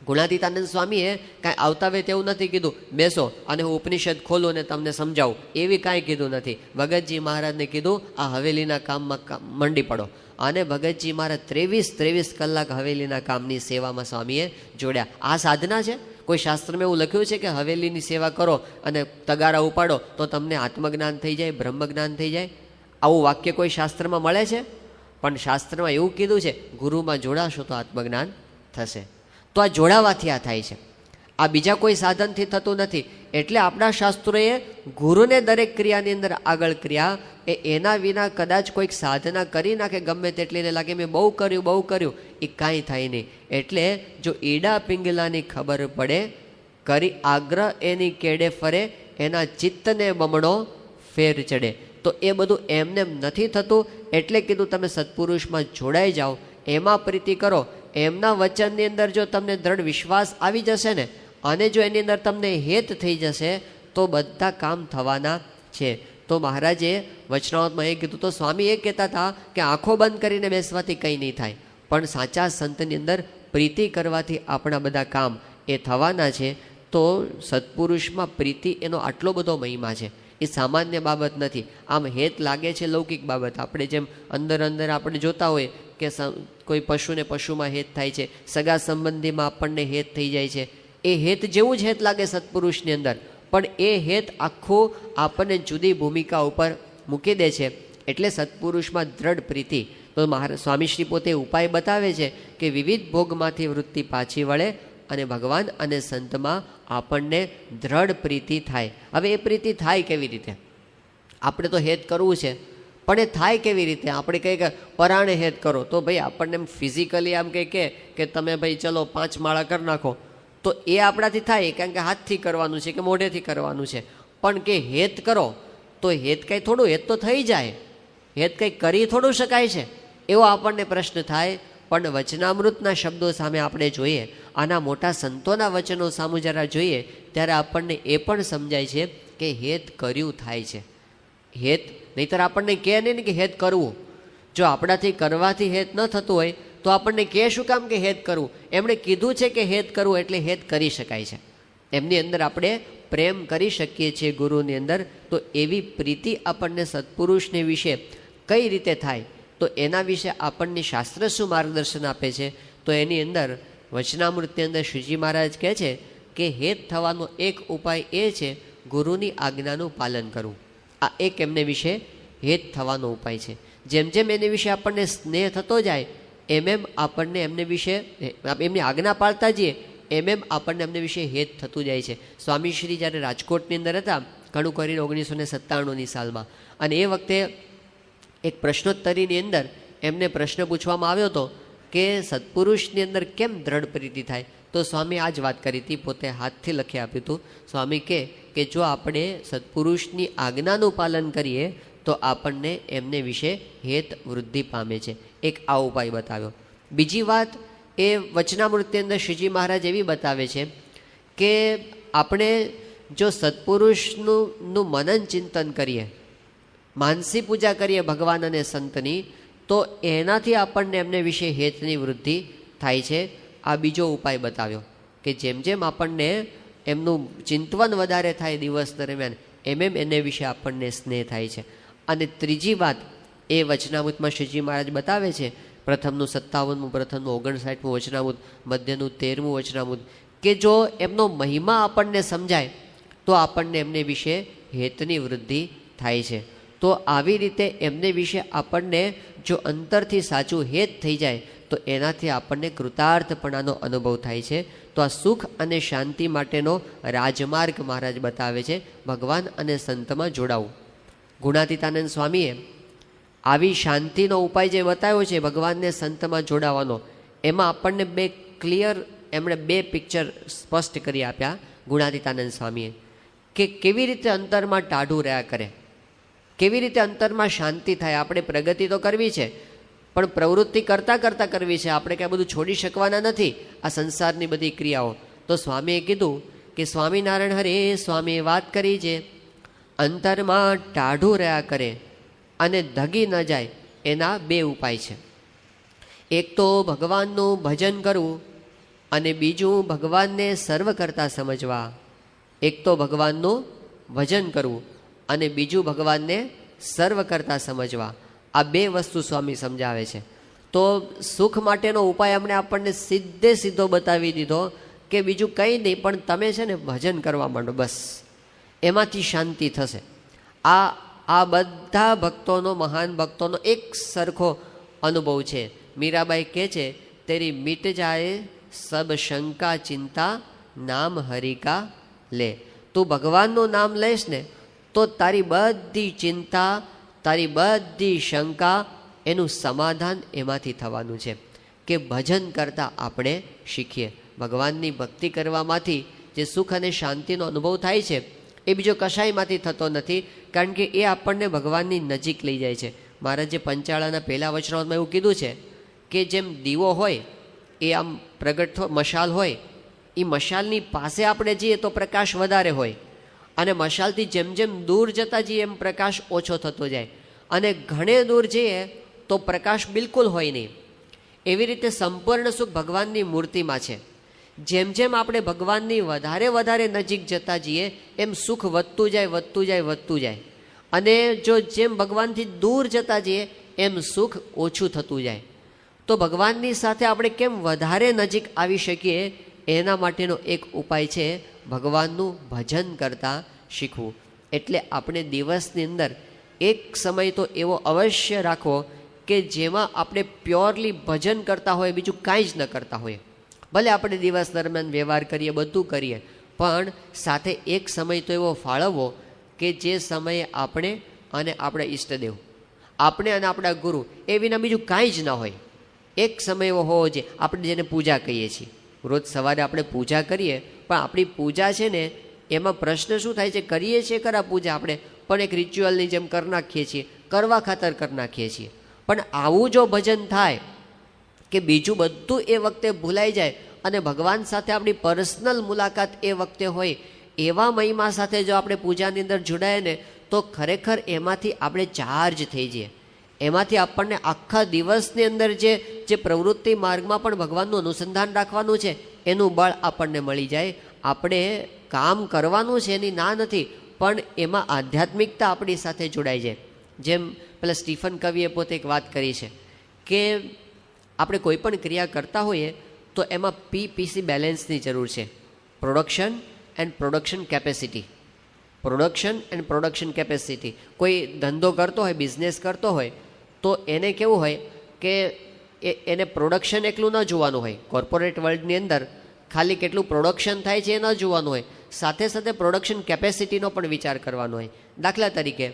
ગુણાતીતાનંદ સ્વામીએ કાંઈ આવતા વેત એવું નથી કીધું બેસો અને હું ઉપનિષદ ખોલું અને તમને સમજાવું, એવી કાંઈ કીધું નથી. ભગતજી મહારાજને કીધું આ હવેલીના કામમાં મંડી પડો. અને ભગતજી મહારાજ 23 કલાક હવેલીના કામની સેવામાં સ્વામીએ જોડ્યા. આ સાધના છે. કોઈ શાસ્ત્રમાં એવું લખ્યું છે કે હવેલીની સેવા કરો અને તગારા ઉપાડો તો તમને આત્મજ્ઞાન થઈ જાય, બ્રહ્મજ્ઞાન થઈ જાય? આવું વાક્ય કોઈ શાસ્ત્રમાં મળે છે? પણ શાસ્ત્રમાં એવું કીધું છે ગુરુમાં જોડાશો તો આત્મજ્ઞાન થશે. તો આ જોડાવાથી આ થાય છે, આ બીજા કોઈ સાધનથી થતું નથી. એટલે આપણા શાસ્ત્રોએ ગુરુને દરેક ક્રિયાની અંદર આગળ ક્રિયા, એના વિના કદાચ કોઈક સાધના કરી નાખે ગમે તેટલીને લાગે મેં બહુ કર્યું, એ કાંઈ થાય નહીં. એટલે જો ઈડા પિંગલાની ખબર પડે, કરી આગ્રહ એની કેડે ફરે, એના ચિત્તને બમણો ફેર ચડે. તો એ બધું એમને નથી થતું. એટલે કીધું તમે સત્પુરુષમાં જોડાઈ જાઓ, એમાં પ્રીતિ કરો. એમના વચનની અંદર જો તમને દ્રઢ વિશ્વાસ આવી જશે ને, અને જો એની અંદર તમને હેત થઈ જશે તો બધા કામ થવાના છે. તો મહારાજે વચનાવતમાં એ કીધું. તો સ્વામી એ કહેતા હતા કે આંખો બંધ કરીને બેસવાથી કંઈ નહીં થાય, પણ સાચા સંતની અંદર પ્રીતિ કરવાથી આપણા બધા કામ એ થવાના છે. તો સત્પુરુષમાં પ્રીતિ એનો આટલો બધો મહિમા છે, એ સામાન્ય બાબત નથી. આમ હેત લાગે છે લૌકિક બાબત. આપણે જેમ અંદર આપણે જોતા હોય કે કોઈ પશુને પશુમાં હેત થાય છે, સગા સંબંધીમાં આપણને હેત થઈ જાય છે. એ હેત જેવું જ હેત લાગે સત્પુરુષની અંદર, પણ એ હેત આખું આપણને જુદી ભૂમિકા ઉપર મૂકી દે છે. એટલે સત્પુરુષમાં દ્રઢ પ્રીતિ. તો સ્વામીશ્રી પોતે ઉપાય બતાવે છે કે વિવિધ ભોગમાંથી વૃત્તિ પાછી વળે અને ભગવાન અને સંતમાં આપણને દ્રઢ પ્રીતિ થાય. હવે એ પ્રીતિ થાય કેવી રીતે? આપણે તો હેત કરવું છે, પણ એ થાય કેવી રીતે? આપણે કહીએ કે પરાણે હેત કરો, તો ભાઈ આપણને એમ ફિઝિકલી આમ કહે કે તમે ભાઈ ચલો 5 માળા કરી નાખો, તો એ આપણાથી થાય, કારણ કે હાથથી કરવાનું છે કે મોઢેથી કરવાનું છે. પણ કે હેત કરો તો હેત કંઈ થોડું, હેત તો થઈ જાય, હેત કંઈ કરી થોડું શકાય છે, એવો આપણને પ્રશ્ન થાય. પણ વચનામૃતના શબ્દો સામે આપણે જોઈએ, આના મોટા સંતોના વચનો સામે જરા જોઈએ, ત્યારે આપણને એ પણ સમજાય છે કે હેત કર્યું થાય છે. હેત નહીંતર આપણને કહે નહીં ને કે હેત કરવું. જો આપણાથી કરવાથી હેત ન થતું હોય તો આપણને કહે શું કામ કે હેત કરવું? એમણે કીધું છે કે હેત કરવું, એટલે હેત કરી શકાય છે. એમની અંદર આપણે પ્રેમ કરી શકીએ છીએ ગુરુની અંદર. તો એવી પ્રીતિ આપણને સત્પુરુષને વિશે કઈ રીતે થાય, તો એના વિશે આપણને શાસ્ત્ર શું માર્ગદર્શન આપે છે, તો એની અંદર વચનામૃતની અંદર શ્રીજી મહારાજ કહે છે કે હેત થવાનો એક ઉપાય એ છે ગુરુની આજ્ઞાનું પાલન કરવું. આ એક એમને વિશે હેત થવાનો ઉપાય છે. જેમ જેમ એની વિશે આપણને સ્નેહ થતો જાય એમ એમ આપણને એમને વિશે એમની આજ્ઞા પાળતા જઈએ એમ એમ આપણને એમને વિશે હેત થતું જાય છે. સ્વામીશ્રી જ્યારે રાજકોટની અંદર હતા ઘણું કરીને 1997ની સાલમાં, અને એ વખતે એક પ્રશ્નોત્તરીની અંદર એમને પ્રશ્ન પૂછવામાં આવ્યો હતો કે સત્પુરુષની અંદર કેમ દ્રઢ પ્રીતિ થાય, તો સ્વામી આ જ વાત કરી હતી, પોતે હાથથી લખી આપ્યું હતું. સ્વામી કે જો આપણે સત્પુરુષની આજ્ઞાનું પાલન કરીએ તો આપણને એમને વિશે હેત વૃદ્ધિ પામે છે. એક આ ઉપાય બતાવ્યો. બીજી વાત એ વચનામૃતની અંદર શ્રીજી મહારાજ એવી બતાવે છે કે આપણે જો સત્પુરુષનું મનન ચિંતન કરીએ, માનસી પૂજા કરીએ ભગવાન અને સંતની, તો એનાથી આપણને એમને વિશે હેતની વૃદ્ધિ થાય છે. આ બીજો ઉપાય બતાવ્યો કે જેમ જેમ આપણને એમનું ચિંતવન વધારે થાય દિવસ દરમિયાન એમ એમ એને વિશે આપણને સ્નેહ થાય છે. અને ત્રીજી વાત એ વચનામૃતમાં શ્રીજી મહારાજ બતાવે છે, પ્રથમનું 57મું, પ્રથમનું 59મું વચનામૃત, મધ્યનું 13મું વચનામૃત, કે જો એમનો મહિમા આપણને સમજાય તો આપણને એમને વિશે હેતની વૃદ્ધિ થાય છે. તો આવી રીતે એમને વિશે આપણને જો અંતરથી સાચું હેત થઈ જાય તો એનાથી આપણને કૃતાર્થપણાનો અનુભવ થાય છે. તો આ સુખ અને શાંતિ માટેનો રાજમાર્ગ મહારાજ બતાવે છે, ભગવાન અને સંતમાં જોડાવું. ગુણાતીતાનંદ સ્વામીએ આવી શાંતિનો ઉપાય જે બતાવ્યો છે ભગવાનને સંતમાં જોડાવાનો, એમાં આપણને બે ક્લિયર એમણે બે પિક્ચર સ્પષ્ટ કરી આપ્યા ગુણાતીતાનંદ સ્વામીએ, કે કેવી રીતે અંતરમાં ટાઢું રહ્યા કરે, કેવી રીતે અંતરમાં શાંતિ થાય. આપણે પ્રગતિ તો કરવી છે પણ પ્રવૃત્તિ કરતાં કરતાં કરવી છે, આપણે કાંઈ બધું છોડી શકવાના નથી આ સંસારની બધી ક્રિયાઓ. તો સ્વામીએ કીધું કે સ્વામિનારાયણ હરે સ્વામીએ વાત કરી છે અંતરમાં ટાઢું રહ્યા કરે અને ધગી ન જાય, એના બે ઉપાય છે. એક તો ભગવાનનું ભજન કરવું અને બીજું ભગવાનને સર્વ કરતા સમજવા. એક તો ભગવાનનું ભજન કરવું અને બીજું ભગવાનને સર્વ કરતા સમજવા. આ બે વસ્તુ સ્વામી સમજાવે છે. તો સુખ માટેનો ઉપાય અમને આપણને સીધો બતાવી દીધો કે બીજું કંઈ નહીં, પણ તમે છે ને ભજન કરવા માંડો, બસ એમાંથી શાંતિ થશે. આ બધા ભક્તોનો, મહાન ભક્તોનો એક સરખો અનુભવ છે. મીરાબાઈ કહે છે, તેરી મિટ જાય સબ શંકા ચિંતા નામ હરિકા લે. તું ભગવાનનું નામ લઈશ ને તો તારી બધી ચિંતા, તારી બધી શંકા, એનું સમાધાન એમાંથી થવાનું છે. કે ભજન કરતાં આપણે શીખીએ. ભગવાનની ભક્તિ કરવામાંથી જે સુખ અને શાંતિનો અનુભવ થાય છે એ બીજો કશાયમાંથી થતો નથી, કારણ કે એ આપણને ભગવાનની નજીક લઈ જાય છે. મહારાજે પંચાળાના પહેલા વચનામાં એવું કીધું છે કે જેમ દીવો હોય એ આમ પ્રગટ મશાલ હોય, એ મશાલની પાસે આપણે જઈએ તો પ્રકાશ વધારે હોય, અને મશાલથી જેમ જેમ દૂર જતા જઈએ એમ પ્રકાશ ઓછો થતો જાય, અને ઘણે દૂર જઈએ તો પ્રકાશ બિલકુલ હોય નહીં. એવી રીતે સંપૂર્ણ સુખ ભગવાનની મૂર્તિમાં છે. જેમ જેમ આપણે ભગવાનની વધારે નજીક જતા જઈએ એમ સુખ વધતું જાય, અને જો જેમ ભગવાનથી દૂર જતા જઈએ એમ સુખ ઓછું થતું જાય. તો ભગવાનની સાથે આપણે કેમ વધારે નજીક આવી શકીએ એના માટેનો એક ઉપાય છે ભગવાનનું ભજન કરતાં શીખવું. એટલે આપણે દિવસની અંદર એક સમય તો એવો અવશ્ય રાખવો કે જેમાં આપણે પ્યોરલી ભજન કરતા હોય, બીજું કાંઈ જ ન કરતા હોય. ભલે આપણે દિવસ દરમિયાન વ્યવહાર કરીએ, બધું કરીએ, પણ સાથે એક સમય તો એવો ફાળવવો કે જે સમયે આપણે અને આપણા ઈષ્ટદેવ, આપણે અને આપણા ગુરુ, એ વિના બીજું કાંઈ જ ના હોય. એક સમય એવો હોવો જોઈએ. આપણે જેને પૂજા કહીએ છીએ, રોજ સવારે આપણે પૂજા કરીએ, પણ આપણી પૂજા છે ને એમાં પ્રશ્ન શું થાય છે, કરીએ છીએ ખરા પૂજા આપણે, પણ એક રિચ્યુઅલની જેમ કરી નાખીએ છીએ, કરવા ખાતર કરી નાખીએ છીએ. પણ આવું જો ભજન થાય કે બીજું બધું એ વખતે ભૂલાઈ જાય અને ભગવાન સાથે આપણી પર્સનલ મુલાકાત એ વખતે હોય, એવા મહિમા સાથે જો આપણે પૂજાની અંદર જોડાય ને તો ખરેખર એમાંથી આપણે ચાર્જ થઈ જઈએ. એમાંથી આપણને આખા દિવસની અંદર જે પ્રવૃત્તિ માર્ગમાં પણ ભગવાનનું અનુસંધાન રાખવાનું છે એનું બળ આપણને મળી જાય. આપણે કામ કરવાનું છે એની ના નથી, પણ એમાં આધ્યાત્મિકતા આપણી સાથે જોડાઈ જાય. જેમ પેલા સ્ટીફન કવિએ પોતે એક વાત કરી છે કે આપણે કોઈ પણ ક્રિયા કરતા હોઈએ તો એમાં પીપીસી બેલેન્સની જરૂર છે. Production and production capacity. Production and production capacity. કોઈ ધંધો કરતો હોય, બિઝનેસ કરતો હોય, તો એને કેવું હોય કે એને પ્રોડક્શન એકલું ન જોવાનું હોય. કોર્પોરેટ વર્લ્ડની અંદર ખાલી કેટલું પ્રોડક્શન થાય છે એ ન જોવાનું હોય, સાથે સાથે પ્રોડક્શન કેપેસિટીનો પણ વિચાર કરવાનો હોય. દાખલા તરીકે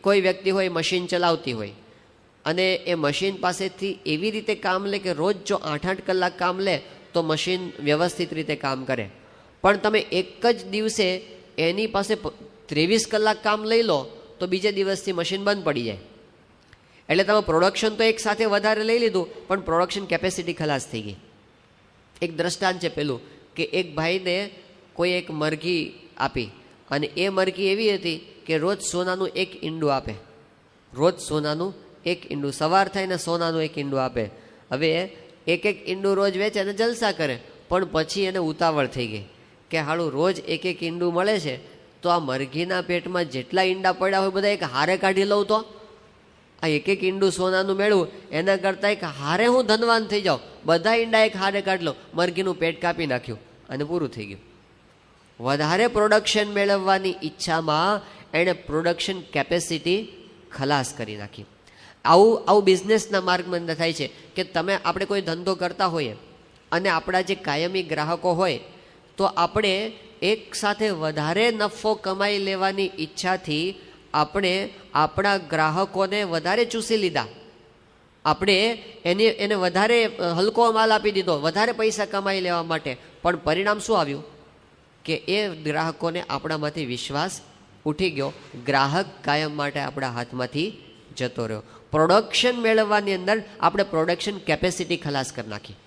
કોઈ વ્યક્તિ હોય, મશીન ચલાવતી હોય, અને એ મશીન પાસેથી એવી રીતે કામ લે કે રોજ જો 8-8 કલાક કામ લે તો મશીન વ્યવસ્થિત રીતે કામ કરે. પણ તમે એક જ દિવસે એની પાસે 23 કલાક કામ લઈ લો તો બીજે દિવસથી મશીન બંધ પડી જાય. એટલે તમે પ્રોડક્શન તો એક સાથે વધારે લઈ લીધું, પણ પ્રોડક્શન કેપેસિટી ખલાસ થઈ ગઈ. એક દ્રષ્ટાંત છે પેલું કે એક ભાઈને કોઈ એક મરઘી આપી, અને એ મરઘી એવી હતી કે રોજ સોનાનું એક ઈંડું આપે. રોજ સોનાનું એક ઈંડું, સવાર થાય ને સોનાનું એક ઈંડું આપે. હવે એક ઈંડું રોજ વેચે અને જલસા કરે, પણ પછી એને ઉતાવળ થઈ ગઈ કે હાલું રોજ એક ઈંડું મળે છે, તો આ મરઘીના પેટમાં જેટલા ઈંડા પડ્યા હોય બધા એક હારે કાઢી લઉં તો આ એક ઈંડું સોનાનું મેળવું એના કરતાં એક હારે હું ધનવાન થઈ જાઉં, બધા ઈંડા એક હારે કાઢી લઉં. મરઘીનું પેટ કાપી નાખ્યું અને પૂરું થઈ ગયું. વધારે પ્રોડક્શન મેળવવાની ઈચ્છામાં એણે પ્રોડક્શન કેપેસિટી ખલાસ કરી નાખી. આવું બિઝનેસના માર્ગમાં થાય છે કે આપણે કોઈ ધંધો કરતા હોઈએ અને આપણા જે કાયમી ગ્રાહકો હોય, તો આપણે એક સાથે વધારે નફો કમાઈ લેવાની ઈચ્છાથી આપણે આપણા ગ્રાહકોને વધારે ચૂસી લીધા. આપણે એને વધારે હલકો માલ આપી દીધો, વધારે પૈસા કમાઈ લેવા માટે. પણ પરિણામ શું આવ્યું કે એ ગ્રાહકોને આપણામાંથી વિશ્વાસ ઉઠી ગયો. ગ્રાહક કાયમ માટે આપણા હાથમાંથી જતો રહ્યો. પ્રોડક્શન મેળવવાની અંદર આપણે પ્રોડક્શન કેપેસિટી ખલાસ કરી નાખી.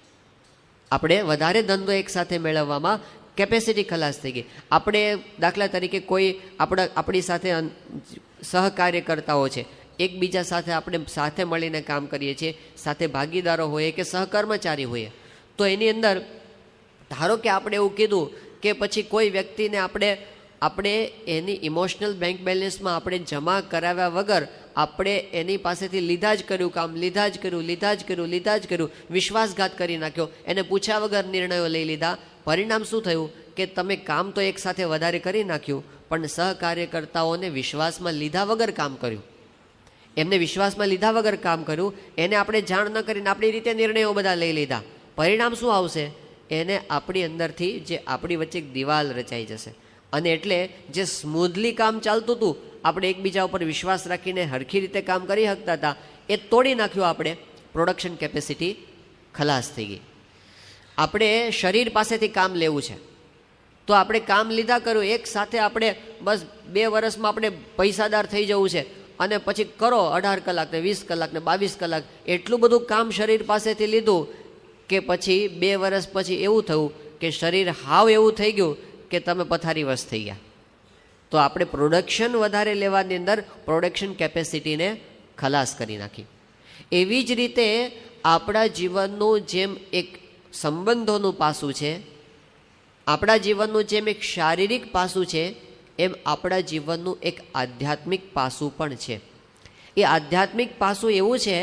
આપણે વધારે ધંધો એકસાથે મેળવવામાં કેપેસિટી ખલાસ થઈ ગઈ. આપણે દાખલા તરીકે કોઈ આપણી સાથે સહકાર્યકર્તાઓ છે, એકબીજા સાથે આપણે સાથે મળીને કામ કરીએ છીએ, સાથે ભાગીદારો હોઈએ કે સહકર્મચારી હોઈએ, તો એની અંદર ધારો કે આપણે એવું કીધું કે પછી કોઈ વ્યક્તિને આપણે એની ઇમોશનલ બેંક બેલેન્સમાં આપણે જમા કરાવ્યા વગર આપણે એની પાસેથી લીધા જ કર્યું, વિશ્વાસઘાત કરી નાખ્યો, એને પૂછ્યા વગર નિર્ણયો લઈ લીધા. પરિણામ શું થયું કે તમે કામ તો એક સાથે વધારે કરી નાખ્યું, પણ સહકાર્યકર્તાઓને વિશ્વાસમાં લીધા વગર કામ કર્યું. એમને વિશ્વાસમાં લીધા વગર કામ કર્યું, એને આપણે જાણ ન કરીને આપણી રીતે નિર્ણયો બધા લઈ લીધા. પરિણામ શું આવશે? એને આપણી અંદરથી જે આપણી વચ્ચે એક દિવાલ રચાઈ જશે. અને એટલે જે સ્મૂધલી કામ ચાલતું હતું, આપણે એકબીજા ઉપર વિશ્વાસ રાખીને હરખી રીતે કામ કરી શકતા હતા, એ તોડી નાખ્યું. આપણે પ્રોડક્શન કેપેસિટી ખલાસ થઈ ગઈ. આપણે શરીર પાસેથી કામ લેવું છે, તો આપણે કામ લીધા કર્યું એક સાથે, આપણે બસ 2 વર્ષમાં આપણે પૈસાદાર થઈ જવું છે, અને પછી કરો 18 કલાક ને 20 કલાક ને 22 કલાક, એટલું બધું કામ શરીર પાસેથી લીધું કે પછી 2 વર્ષ પછી એવું થયું કે શરીર હાવ એવું થઈ ગયું કે તમે પથારીવશ થઈ ગયા. તો આપણે પ્રોડક્શન વધારે લેવાની અંદર પ્રોડક્શન કેપેસિટીને ખલાસ કરી નાખી. એવી જ રીતે આપણા જીવનનું જેમ એક સંબંધોનું પાસું છે, આપણા જીવનનું જેમ એક શારીરિક પાસું છે, એમ આપણા જીવનનું એક આધ્યાત્મિક પાસું પણ છે. એ આધ્યાત્મિક પાસું એવું છે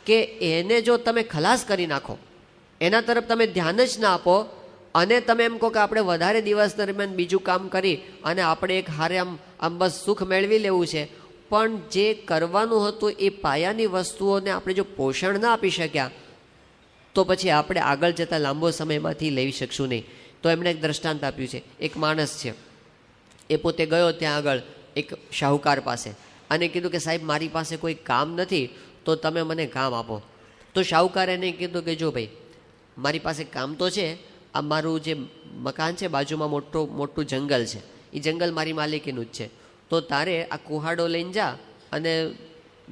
કે એને જો તમે ખલાસ કરી નાખો, એના તરફ તમે ધ્યાન જ ના આપો, અને તમે એમ કહો કે આપણે વધારે દિવસ દરમિયાન બીજું કામ કરી અને આપણે એક હારે આમ બસ સુખ મેળવી લેવું છે, પણ જે કરવાનું હતું એ પાયાની વસ્તુઓને આપણે જો પોષણ ના આપી શક્યા, તો પછી આપણે આગળ જતાં લાંબો સમયમાંથી લઈ શકશું નહીં. તો એમણે એક દ્રષ્ટાંત આપ્યું છે. એક માણસ છે, એ પોતે ગયો ત્યાં આગળ એક શાહુકાર પાસે અને કીધું કે સાહેબ મારી પાસે કોઈ કામ નથી, તો તમે મને કામ આપો. તો શાહુકારે એને કીધું કે જો ભાઈ મારી પાસે કામ તો છે, આ મારું જે મકાન છે બાજુમાં મોટું જંગલ છે, એ જંગલ મારી માલિકીનું જ છે, તો તારે આ કુહાડો લઈને જા અને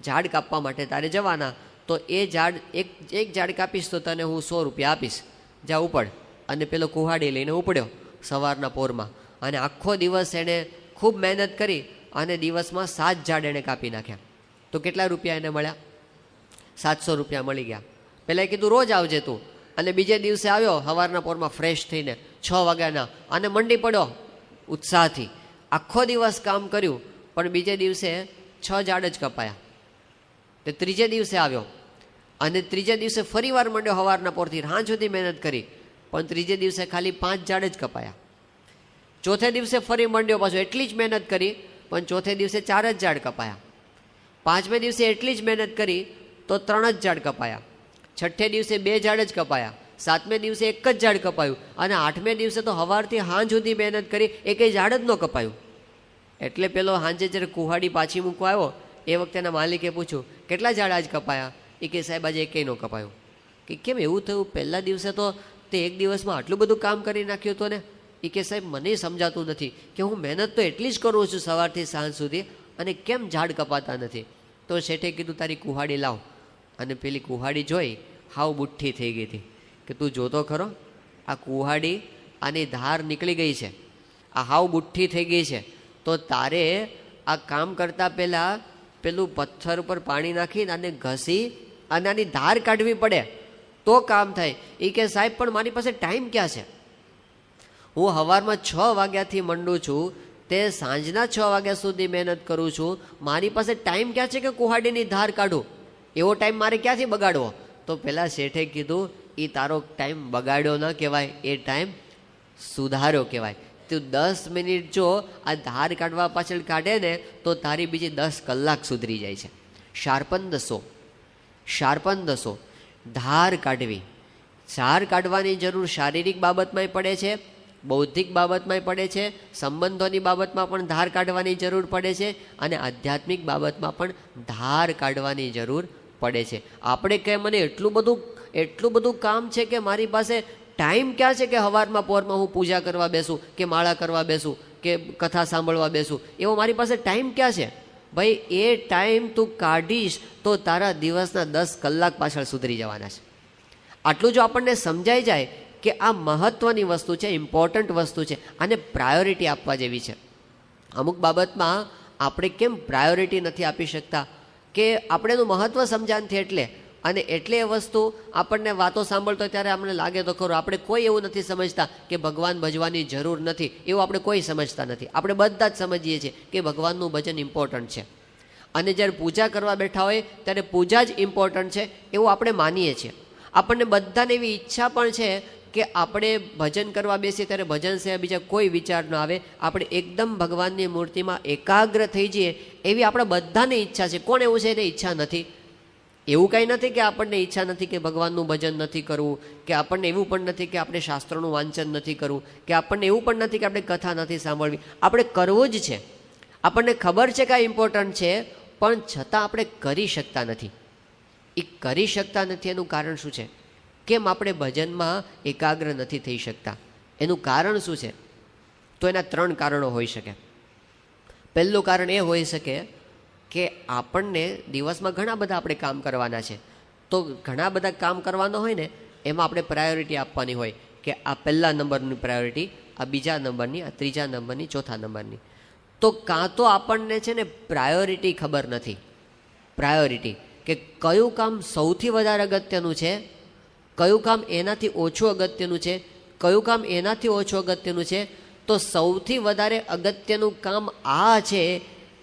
ઝાડ કાપવા માટે તારે જવાના, તો એ ઝાડ એક ઝાડ કાપીશ તો તને હું 100 રૂપિયા આપીશ, જા ઉપડ. અને પેલો કુહાડી લઈને ઉપડ્યો સવારના પોરમાં, અને આખો દિવસ એણે ખૂબ મહેનત કરી અને દિવસમાં 7 ઝાડ એણે કાપી નાખ્યા. તો કેટલા રૂપિયા એને મળ્યા? 700 રૂપિયા મળી ગયા. પહેલાં કીધું રોજ આવજે તું, અને બીજે દિવસે આવ્યો સવારના પોરમાં ફ્રેશ થઈને 6 વાગ્યાના, અને મંડી પડ્યો ઉત્સાહથી, આખો દિવસ કામ કર્યું, પણ બીજે દિવસે 6 ઝાડ જ કપાયા. તે ત્રીજે દિવસે આવ્યો અને ત્રીજે દિવસે ફરી વાર મંડ્યો સવારના પોરથી સાંજ સુધી મહેનત કરી, પણ ત્રીજે દિવસે ખાલી 5 ઝાડ જ કપાયા. ચોથે દિવસે ફરી મંડ્યો, પાછો એટલી જ મહેનત કરી, પણ ચોથે દિવસે 4 જ ઝાડ કપાયા. પાંચમે દિવસે એટલી જ મહેનત કરી તો 3 જ ઝાડ કપાયા. છઠ્ઠે દિવસે 2 ઝાડ જ કપાયા. સાતમે દિવસે 1 જ ઝાડ કપાયું. અને આઠમે દિવસે તો સવારથી સાંજ સુધી મહેનત કરી, એકેય ઝાડ જ ન કપાયું. એટલે પેલો સાંજે જ્યારે કુહાડી પાછી મૂકવા આવ્યો, એ વખતે એના માલિકે પૂછ્યું, કેટલા ઝાડ આજ કપાયા? એ કે સાહેબ આજે એકેય ન કપાયું. કે કેમ એવું થયું? પહેલા દિવસે તો તે એક દિવસમાં આટલું બધું કામ કરી નાખ્યું હતું ને. એ કે સાહેબ મને સમજાતું નથી કે હું મહેનત તો એટલી જ કરું છું સવારથી સાંજ સુધી, અને કેમ ઝાડ કપાતા નથી. તો શેઠે કીધું તારી કુહાડી લાવ. અને પેલી કુહાડી જોઈ હાવ બુઠ્ઠી થઈ ગઈ હતી. કે તું જોતો ખરો, આ કુહાડી આની ધાર નીકળી ગઈ છે, આ હાવ બુઠ્ઠી થઈ ગઈ છે, તો તારે આ કામ કરતાં પહેલાં પેલું પથ્થર ઉપર પાણી નાખીને આને ઘસી અને આની ધાર કાઢવી પડે તો કામ થાય. એ કે સાહેબ પણ મારી પાસે ટાઈમ ક્યાં છે? હું સવારમાં 6 વાગ્યાથી મંડું છું, તે સાંજના 6 વાગ્યા સુધી મહેનત કરું છું, મારી પાસે ટાઈમ ક્યાં છે કે કુહાડીની ધાર કાઢું? એવો ટાઈમ મારે ક્યાંથી બગાડવો? તો પહેલાં શેઠે કીધું, એ તારો ટાઈમ બગાડ્યો ન કહેવાય, એ ટાઈમ સુધાર્યો કહેવાય. તું 10 મિનિટ જો આ ધાર કાઢવા પાછળ કાઢે ને તો તારી બીજી 10 કલાક સુધરી જાય છે. શાર્પન દસો ધાર કાઢવી. ધાર કાઢવાની જરૂર શારીરિક બાબતમાંય પડે છે, બૌદ્ધિક બાબતમાંય પડે છે, સંબંધોની બાબતમાં પણ ધાર કાઢવાની જરૂર પડે છે, અને આધ્યાત્મિક બાબતમાં પણ ધાર કાઢવાની જરૂર પડે છે. આપણે કે મને એટલું બધું કામ છે કે મારી પાસે ટાઈમ ક્યાં છે કે સવારમાં પોરમાં હું પૂજા કરવા બેસું કે માળા કરવા બેસું કે કથા સાંભળવા બેસું? એવો મારી પાસે ટાઈમ ક્યાં છે? ભાઈ એ ટાઈમ તું કાઢીશ તો તારા દિવસના 10 કલાક પાછળ સુધરી જવાના છે. આટલું જો આપણને સમજાઈ જાય કે આ મહત્ત્વની વસ્તુ છે, ઇમ્પોર્ટન્ટ વસ્તુ છે, આને પ્રાયોરિટી આપવા જેવી છે. અમુક બાબતમાં આપણે કેમ પ્રાયોરિટી નથી આપી શકતા કે આપણે એનું મહત્ત્વ સમજાણથી એટલે એ વસ્તુ આપણને વાતો સાંભળતો ત્યારે અમને લાગે તો ખરું, આપણે કોઈ એવું નથી સમજતા કે ભગવાન ભજવાની જરૂર નથી, એવું આપણે કોઈ સમજતા નથી. આપણે બધા જ સમજીએ છીએ કે ભગવાનનું ભજન ઇમ્પોર્ટન્ટ છે, અને જ્યારે પૂજા કરવા બેઠા હોય ત્યારે પૂજા જ ઇમ્પોર્ટન્ટ છે એવું આપણે માનીએ છીએ. આપણને બધાને એવી ઈચ્છા પણ છે કે આપણે ભજન કરવા બેસીએ ત્યારે ભજન સિવાય બીજા કોઈ વિચાર ન આવે, આપણે એકદમ ભગવાનની મૂર્તિમાં એકાગ્ર થઈ જઈએ એવી આપણા બધાને ઈચ્છા છે. કોણ એવું છે એને ઈચ્છા નથી? એવું કંઈ નથી કે આપણને ઈચ્છા નથી કે ભગવાનનું ભજન નથી કરવું, કે આપણને એવું પણ નથી કે આપણે શાસ્ત્રોનું વાંચન નથી કરવું, કે આપણને એવું પણ નથી કે આપણે કથા નથી સાંભળવી. આપણે કરવું જ છે. આપણને ખબર છે કે આ ઇમ્પોર્ટન્ટ છે, પણ છતાં આપણે કરી શકતા નથી. એ કરી શકતા નથી એનું કારણ શું છે? કેમ આપણે ભજનમાં એકાગ્ર નથી થઈ શકતા? એનું કારણ શું છે? તો એના 3 કારણો હોઈ શકે. પહેલું કારણ એ હોઈ શકે કે આપણને દિવસમાં ઘણા બધા આપણે કામ કરવાના છે, તો ઘણા બધા કામ કરવાના હોય ને એમાં આપણે પ્રાયોરિટી આપવાની હોય કે આ પહેલા નંબરની પ્રાયોરિટી, આ બીજા નંબરની, આ ત્રીજા નંબરની, ચોથા નંબરની. તો કાં તો આપણને છે ને પ્રાયોરિટી ખબર નથી, પ્રાયોરિટી કે કયું કામ સૌથી વધારે અગત્યનું છે, કયું કામ એનાથી ઓછું અગત્યનું છે, કયું કામ એનાથી ઓછું અગત્યનું છે. તો સૌથી વધારે અગત્યનું કામ આ છે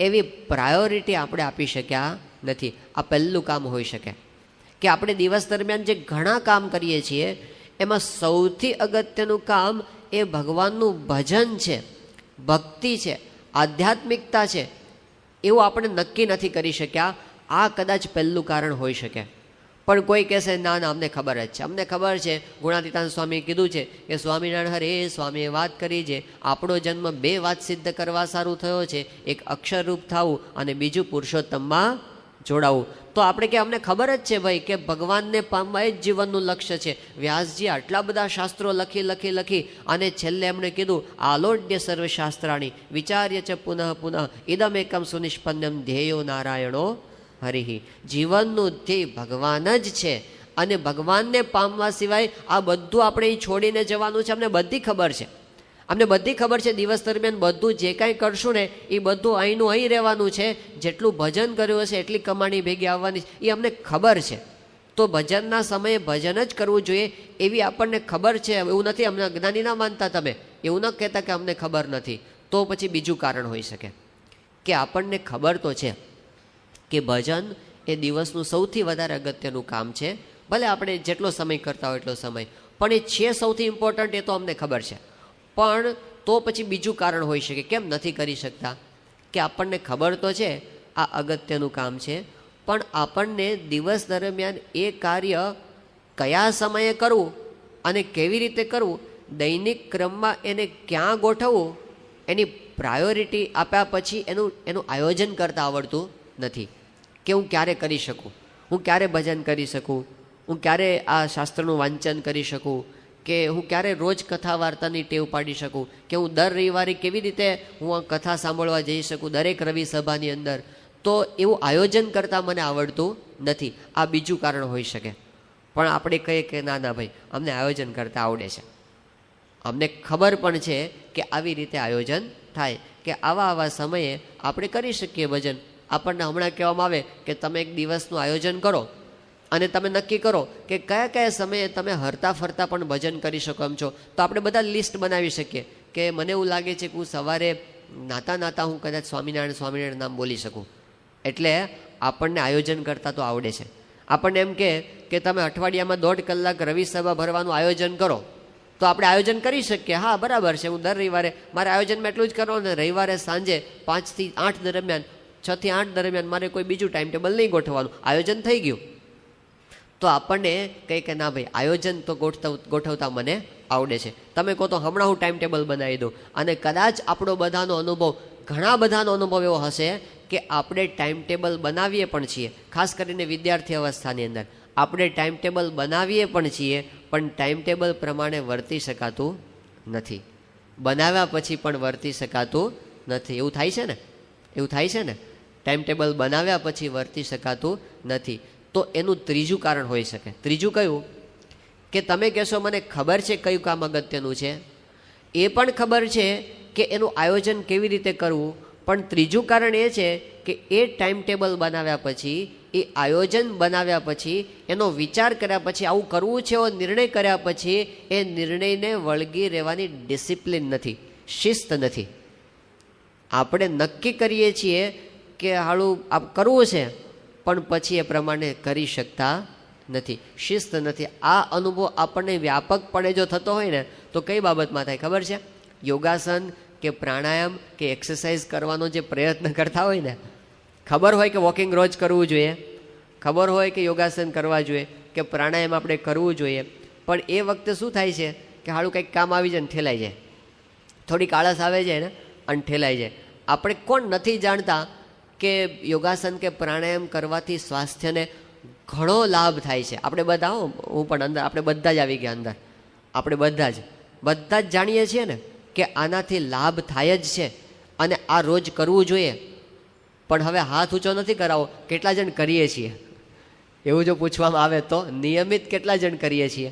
એવી પ્રાયોરિટી આપણે આપી શક્યા નથી. આ પહેલું કામ હોઈ શકે કે આપણે દિવસ દરમિયાન જે ઘણા કામ કરીએ છીએ એમાં સૌથી અગત્યનું કામ એ ભગવાનનું ભજન છે, ભક્તિ છે, આધ્યાત્મિકતા છે, એવું આપણે નક્કી નથી કરી શક્યા. આ કદાચ પહેલું કારણ હોઈ શકે. પણ કોઈ કહેશે ના ના અમને ખબર જ છે, અમને ખબર છે. ગુણાતીતાન સ્વામીએ કીધું છે કે સ્વામિનારાયણ હરે સ્વામીએ વાત કરી છે, આપણો જન્મ 2 વાત સિદ્ધ કરવા સારું થયો છે, એક અક્ષરરૂપ થવું અને બીજું પુરુષોત્તમમાં જોડાવું. તો આપણે કે અમને ખબર જ છે ભાઈ કે ભગવાનને પામવા જ જીવનનું લક્ષ્ય છે. વ્યાસજી આટલા બધા શાસ્ત્રો લખી અને છેલ્લે એમણે કીધું આલોડ્ય સર્વશાસ્ત્રાણી વિચાર્ય ચ પુનઃ પુનઃ ઇદમેકમ સુનિષ્પન્નમ ધ્યેયો નારાયણો હરિ. જીવનનું ધ્યેય ભગવાન જ છે, અને ભગવાનને પામવા સિવાય આ બધું આપણે અહીં છોડીને જવાનું છે. અમને બધી ખબર છે, અમને બધી ખબર છે. દિવસ દરમિયાન બધું જે કાંઈ કરશું ને એ બધું અહીંનું અહીં રહેવાનું છે. જેટલું ભજન કર્યું હશે એટલી કમાણી ભેગી આવવાની એ અમને ખબર છે. તો ભજનના સમયે ભજન જ કરવું જોઈએ એવી આપણને ખબર છે. એવું નથી અમને અજ્ઞાની ના માનતા, તમે એવું ન કહેતા કે અમને ખબર નથી. તો પછી બીજું કારણ હોઈ શકે કે આપણને ખબર તો છે કે ભજન એ દિવસનું સૌથી વધારે અગત્યનું કામ છે. ભલે આપણે જેટલો સમય કરતા હોય એટલો સમય, પણ એ છે સૌથી ઇમ્પોર્ટન્ટ, એ તો અમને ખબર છે. પણ તો પછી બીજું કારણ હોઈ શકે કેમ નથી કરી શકતા, કે આપણને ખબર તો છે આ અગત્યનું કામ છે, પણ આપણને દિવસ દરમિયાન એ કાર્ય કયા સમયે કરવું અને કેવી રીતે કરવું, દૈનિક ક્રમમાં એને ક્યાં ગોઠવવું, એની પ્રાયોરિટી આપ્યા પછી એનું આયોજન કરતાં આવડતું નથી. કે હું ક્યારે કરી શકું, હું ક્યારે ભજન કરી શકું, હું ક્યારે આ શાસ્ત્રનું વાંચન કરી શકું, કે હું ક્યારે રોજ કથા વાર્તાની ટેવ પાડી શકું, કે હું દર રવિવારે કેવી રીતે હું આ કથા સાંભળવા જઈ શકું દરેક રવિ સભાની અંદર. તો એવું આયોજન કરતાં મને આવડતું નથી. આ બીજું કારણ હોઈ શકે. પણ આપણે કહીએ કે ના ના ભાઈ, અમને આયોજન કરતાં આવડે છે, અમને ખબર પણ છે કે આવી રીતે આયોજન થાય, કે આવા સમયે આપણે કરી શકીએ ભજન. આપણને હમણાં કહેવામાં આવે કે તમે એક દિવસનું આયોજન કરો અને તમે નક્કી કરો કે કયા કયા સમયે તમે હરતા ફરતા પણ ભજન કરી શકો એમ છો. તો આપણે બધા લિસ્ટ બનાવી શકીએ કે મને એવું લાગે છે કે હું સવારે નાતા નાતા હું કદાચ સ્વામિનારાયણ નામ બોલી શકું. એટલે આપણને આયોજન કરતાં તો આવડે છે. આપણને એમ કે તમે અઠવાડિયામાં 1.5 કલાક રવિ સભા ભરવાનું આયોજન કરો, તો આપણે આયોજન કરી શકીએ. હા બરાબર છે, હું દર રવિવારે મારે આયોજનમાં એટલું જ કરવાનું, ને રવિવારે સાંજે 5 થી 8 દરમિયાન 6 થી 8 દરમિયાન મારે કોઈ બીજું ટાઈમ ટેબલ નહીં ગોઠવવાનું, આયોજન થઈ ગયું. તો આપણને કહે કે ના ભાઈ આયોજન તો ગોઠવતા મને આવડે છે. તમે કહો તો હમણાં હું ટાઈમ ટેબલ બનાવી દઉં. અને કદાચ આપણો બધાનો અનુભવ, ઘણા બધાનો અનુભવ એવો હશે કે આપણે ટાઈમ ટેબલ બનાવીએ પણ છીએ, ખાસ કરીને વિદ્યાર્થી અવસ્થાની અંદર આપણે ટાઈમ ટેબલ બનાવીએ પણ છીએ, પણ ટાઈમ ટેબલ પ્રમાણે વર્તી શકાતું નથી. બનાવ્યા પછી પણ વર્તી શકાતું નથી. એવું થાય છે ને, એવું થાય છે ને, ટાઈમ ટેબલ બનાવ્યા પછી વર્તી શકાતું નથી. તો એનું ત્રીજું કારણ હોઈ શકે. ત્રીજું કયું, કે તમે કહેશો મને ખબર છે કયું કામ અગત્યનું છે, એ પણ ખબર છે કે એનું આયોજન કેવી રીતે કરવું, પણ ત્રીજું કારણ એ છે કે એ ટાઈમ ટેબલ બનાવ્યા પછી, એ આયોજન બનાવ્યા પછી, એનો વિચાર કર્યા પછી, આવું કરવું છે એવો નિર્ણય કર્યા પછી એ નિર્ણયને વળગી રહેવાની ડિસિપ્લિન નથી, શિસ્ત નથી. આપણે નક્કી કરીએ છીએ કે હાલું આ કરવું છે, પણ પછી એ પ્રમાણે કરી શકતા નથી, શિસ્ત નથી. આ અનુભવ આપણને વ્યાપકપણે જો થતો હોય ને તો કઈ બાબતમાં થાય ખબર છે? યોગાસન કે પ્રાણાયામ કે એક્સરસાઇઝ કરવાનો જે પ્રયત્ન કરતા હોય ને, ખબર હોય કે વોકિંગ રોજ કરવું જોઈએ, ખબર હોય કે યોગાસન કરવા જોઈએ, કે પ્રાણાયામ આપણે કરવું જોઈએ, પણ એ વખતે શું થાય છે કે હાલું કંઈક કામ આવી જાય ને ઠેલાઈ જાય, થોડીક આળસ આવે જાય ને અને ઠેલાઈ જાય. આપણે કોણ નથી જાણતા કે યોગાસન કે પ્રાણાયામ કરવાથી સ્વાસ્થ્યને ઘણો લાભ થાય છે. આપણે બધા, હું પણ અંદર, આપણે બધા જ આવી ગયા અંદર, આપણે બધા જ જાણીએ છીએ ને કે આનાથી લાભ થાય જ છે અને આ રોજ કરવું જોઈએ. પણ હવે હાથ ઊંચો નથી કરાવો, કેટલા જણ કરીએ છીએ? એવું જો પૂછવામાં આવે તો નિયમિત કેટલા જણ કરીએ છીએ?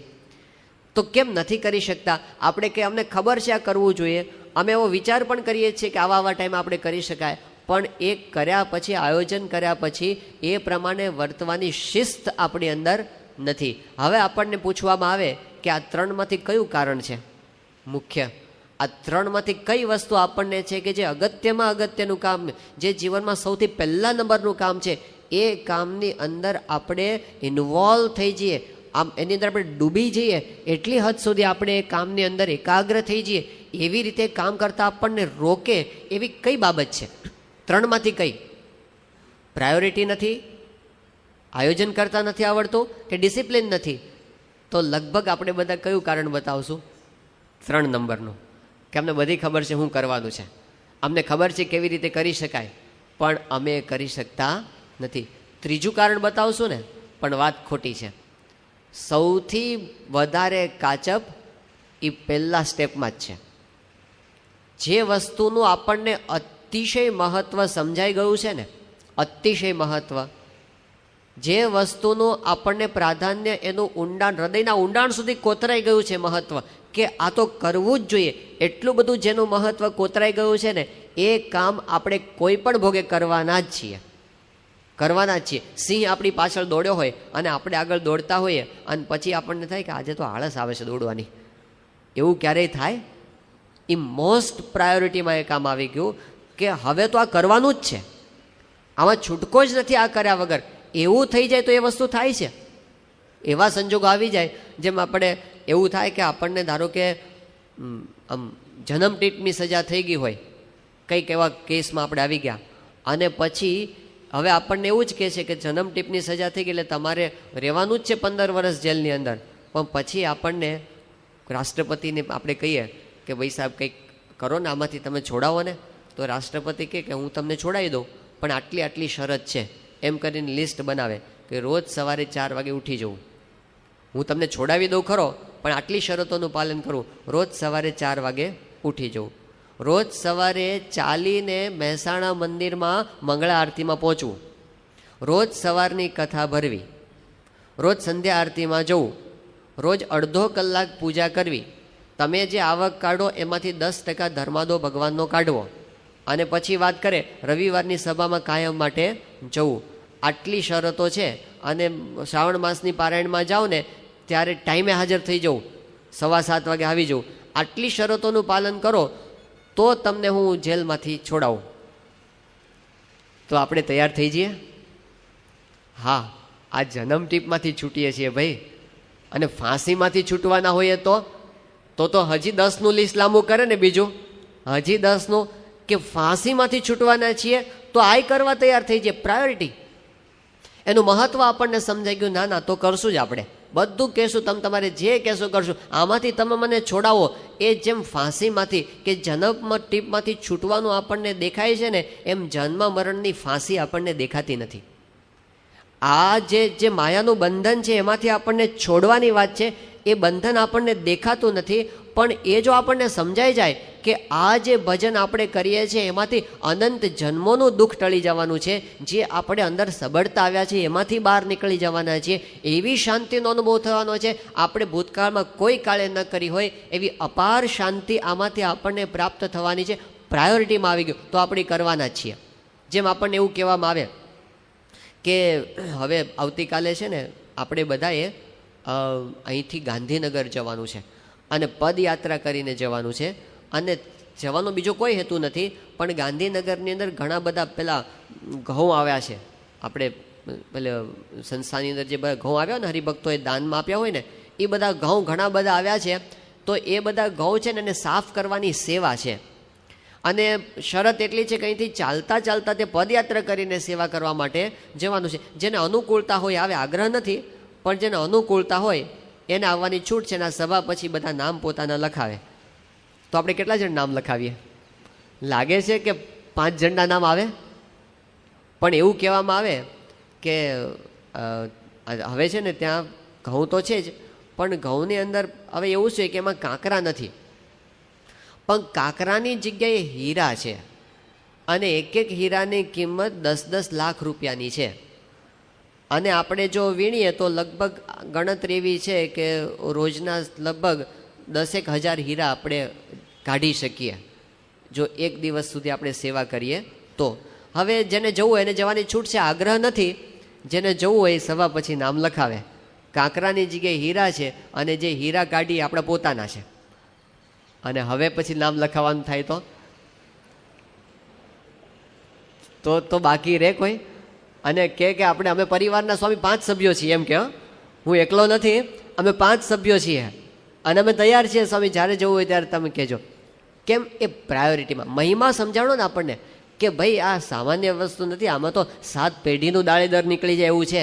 તો કેમ નથી કરી શકતા? આપણે કે અમને ખબર છે આ કરવું જોઈએ, અમે એવો વિચાર પણ કરીએ છીએ કે આવા ટાઈમ આપણે કરી શકાય, પણ એ કર્યા પછી, આયોજન કર્યા પછી એ પ્રમાણે વર્તવાની શિસ્ત આપણી અંદર નથી. હવે આપણને પૂછવામાં આવે કે આ ત્રણમાંથી કયું કારણ છે મુખ્ય? આ ત્રણમાંથી કઈ વસ્તુ આપણને છે કે જે અગત્યમાં અગત્યનું કામ, જે જીવનમાં સૌથી પહેલા નંબરનું કામ છે, એ કામની અંદર આપણે ઇન્વોલ્વ થઈ જઈએ, આમ એની અંદર આપણે ડૂબી જઈએ, એટલી હદ સુધી આપણે એ કામની અંદર એકાગ્ર થઈ જઈએ, એવી રીતે કામ કરતાં આપણને રોકે એવી કઈ બાબત છે? ત્રણમાંથી કઈ? પ્રાયોરિટી નથી, આયોજન કરતા નથી આવડતું, કે ડિસિપ્લિન નથી? તો લગભગ આપણે બધા કયું કારણ બતાવશું? 3 નંબરનું, કે અમને બધી ખબર છે શું કરવાનું છે, અમને ખબર છે કેવી રીતે કરી શકાય, પણ અમે કરી શકતા નથી. ત્રીજું કારણ બતાવશું ને, પણ વાત ખોટી છે. સૌથી વધારે કાચપ એ પહેલા સ્ટેપમાં જ છે. જે વસ્તુનું આપણને અતિશય મહત્વ સમજાઈ ગયું છે ને, અતિશય મહત્વ, જે વસ્તુનું આપણને પ્રાધાન્ય, એનું ઊંડાણ, હૃદયના ઊંડાણ સુધી કોતરાઈ ગયું છે મહત્વ, કે આ તો કરવું જ જોઈએ, એટલું બધું જેનું મહત્વ કોતરાઈ ગયું છે ને, એ કામ આપણે કોઈ પણ ભોગે કરવાના જ છીએ, કરવાના જ છીએ. સિંહ આપણી પાછળ દોડ્યો હોય અને આપણે આગળ દોડતા હોઈએ અને પછી આપણને થાય કે આજે તો આળસ આવે છે દોડવાની, એવું ક્યારેય થાય? એ મોસ્ટ પ્રાયોરિટીમાં એ કામ આવી ગયું કે હવે તો આ કરવાનું જ છે, આમાં છૂટકો જ નથી આ કર્યા વગર. એવું થઈ જાય તો એ વસ્તુ થાય છે. એવા સંજોગો આવી જાય જેમ આપણે એવું થાય કે આપણને ધારો કે આમ જન્મટીપની સજા થઈ ગઈ હોય, કંઈક એવા કેસમાં આપણે આવી ગયા અને પછી હવે આપણને એવું જ કહે છે કે જન્મટીપની સજા થઈ ગઈ એટલે તમારે રહેવાનું જ છે 15 વર્ષ જેલની અંદર. પણ પછી આપણને રાષ્ટ્રપતિને આપણે કહીએ કે ભાઈ સાહેબ કંઈક કરો ને, આમાંથી તમે છોડાવો ને, તો રાષ્ટ્રપતિ કહે કે હું તમને છોડાવી દઉં પણ આટલી આટલી શરત છે, એમ કરીને લિસ્ટ બનાવે કે રોજ સવારે 4 વાગે ઉઠી જવું. હું તમને છોડાવી દઉં ખરો પણ આટલી શરતોનું પાલન કરવું, રોજ સવારે 4 વાગે ઉઠી જવું, રોજ સવારે ચાલીને મહેસાણા મંદિરમાં મંગળા આરતીમાં પહોંચવું, રોજ સવારની કથા ભરવી, રોજ સંધ્યા આરતીમાં જવું, રોજ અડધો કલાક પૂજા કરવી, તમે જે આવક કાઢો એમાંથી 10% ધર્માદો ભગવાનનો કાઢવો, અને પછી વાત કરે રવિવારની સભામાં કાયમ માટે જવું. આટલી શરતો છે. અને શ્રાવણ માસની પારાયણમાં જાઓ ને ત્યારે ટાઈમે હાજર થઈ જવું, 7:15 વાગે આવી જવું. આટલી શરતોનું પાલન કરો તો તમને હું જેલમાંથી છોડાવું. તો આપણે તૈયાર થઈ જઈએ? હા, આ જન્મટીપમાંથી છૂટીએ છીએ ભાઈ. અને ફાંસીમાંથી છૂટવાના હોઈએ તો હજી 10નું લિસ્ટ લાંબુ કરે ને, બીજું હજી 10નું કે ફાંસીમાંથી છૂટવાના છીએ તો આય કરવા તૈયાર થઈ જાય. પ્રાયોરિટી, એનું મહત્વ આપણને સમજાઈ ગયું. ના ના, તો કરશું જ આપણે, બધું કહેશું, તમે તમારે જે કહેશો કરશું, આમાંથી તમે મને છોડાવો. એ જેમ ફાંસીમાંથી કે જન્મ ટીપમાંથી છૂટવાનું આપણને દેખાય છે ને, એમ જન્મ મરણની ફાંસી આપણને દેખાતી નથી. આ જે માયાનું બંધન છે એમાંથી આપણને છોડવાની વાત છે, એ બંધન આપણને દેખાતું નથી. પણ એ જો આપણને સમજાઈ જાય કે આ જે ભજન આપણે કરીએ છીએ એમાંથી અનંત જન્મોનું દુઃખ ટળી જવાનું છે, જે આપણે અંદર સબળતા આવ્યા છે એમાંથી બહાર નીકળી જવાના છીએ, એવી શાંતિનો અનુભવ થવાનો છે. આપણે ભૂતકાળમાં કોઈ કાળે ન કરી હોય એવી અપાર શાંતિ આમાંથી આપણને પ્રાપ્ત થવાની છે. પ્રાયોરિટીમાં આવી ગયું તો આપણે કરવાના જ છીએ. જેમ આપણને એવું કહેવામાં આવે કે હવે આવતીકાલે છે ને આપણે બધાએ અહીંથી ગાંધીનગર જવાનું છે અને પદયાત્રા કરીને જવાનું છે. અને જવાનો બીજો કોઈ હેતુ નથી, પણ ગાંધીનગરની અંદર ઘણા બધા પેલા ઘઉં આવ્યા છે. આપણે પેલે સંસ્થાની અંદર જે બધા ઘઉં આવ્યા ને હરિભક્તોએ દાનમાં આપ્યા હોય ને, એ બધા ઘઉં ઘણા બધા આવ્યા છે. તો એ બધા ઘઉં છે ને એને સાફ કરવાની સેવા છે. અને શરત એટલી છે કે અહીંથી ચાલતા ચાલતા તે પદયાત્રા કરીને સેવા કરવા માટે જવાનું છે. જેને અનુકૂળતા હોય આવે, આગ્રહ નથી, પણ જેને અનુકૂળતા હોય એને આવવાની છૂટ છે. આ સભા પછી બધા નામ પોતાના લખાવે. તો આપણે કેટલા જણ નામ લખાવીએ? લાગે છે કે 5 જણના નામ આવે? પણ એવું કહેવામાં આવે કે હવે છે ને ત્યાં ઘઉં તો છે જ, પણ ઘઉંની અંદર હવે એવું છે કે એમાં કાંકરા નથી, પણ કાંકરાની જગ્યાએ હીરા છે. અને એક એક હીરાની કિંમત 10-10 લાખ રૂપિયાની છે. અને આપણે જો વીણીએ તો લગભગ ગણતરી એવી છે કે રોજના લગભગ 10,000 હીરા આપણે કાઢી શકીએ જો એક દિવસ સુધી આપણે સેવા કરીએ તો. હવે જેને જવું હોય એને જવાની છૂટ છે, આગ્રહ નથી. જેને જવું હોય એ સભા પછી નામ લખાવે. કાંકરાની જગ્યાએ હીરા છે અને જે હીરા કાઢી આપણા પોતાના છે. અને હવે પછી નામ લખાવવાનું થાય તો બાકી રહે કોઈ? અને કે અમે પરિવારના સ્વામી 5 સભ્યો છીએ, એમ કે હું એકલો નથી, અમે 5 સભ્યો છીએ અને અમે તૈયાર છીએ સ્વામી, જ્યારે જવું હોય ત્યારે તમે કહેજો. કેમ? એ પ્રાયોરિટીમાં મહિમા સમજાવણો ને આપણને કે ભાઈ આ સામાન્ય વસ્તુ નથી, આમાં તો 7 પેઢીનું દાળેદર નીકળી જાય એવું છે.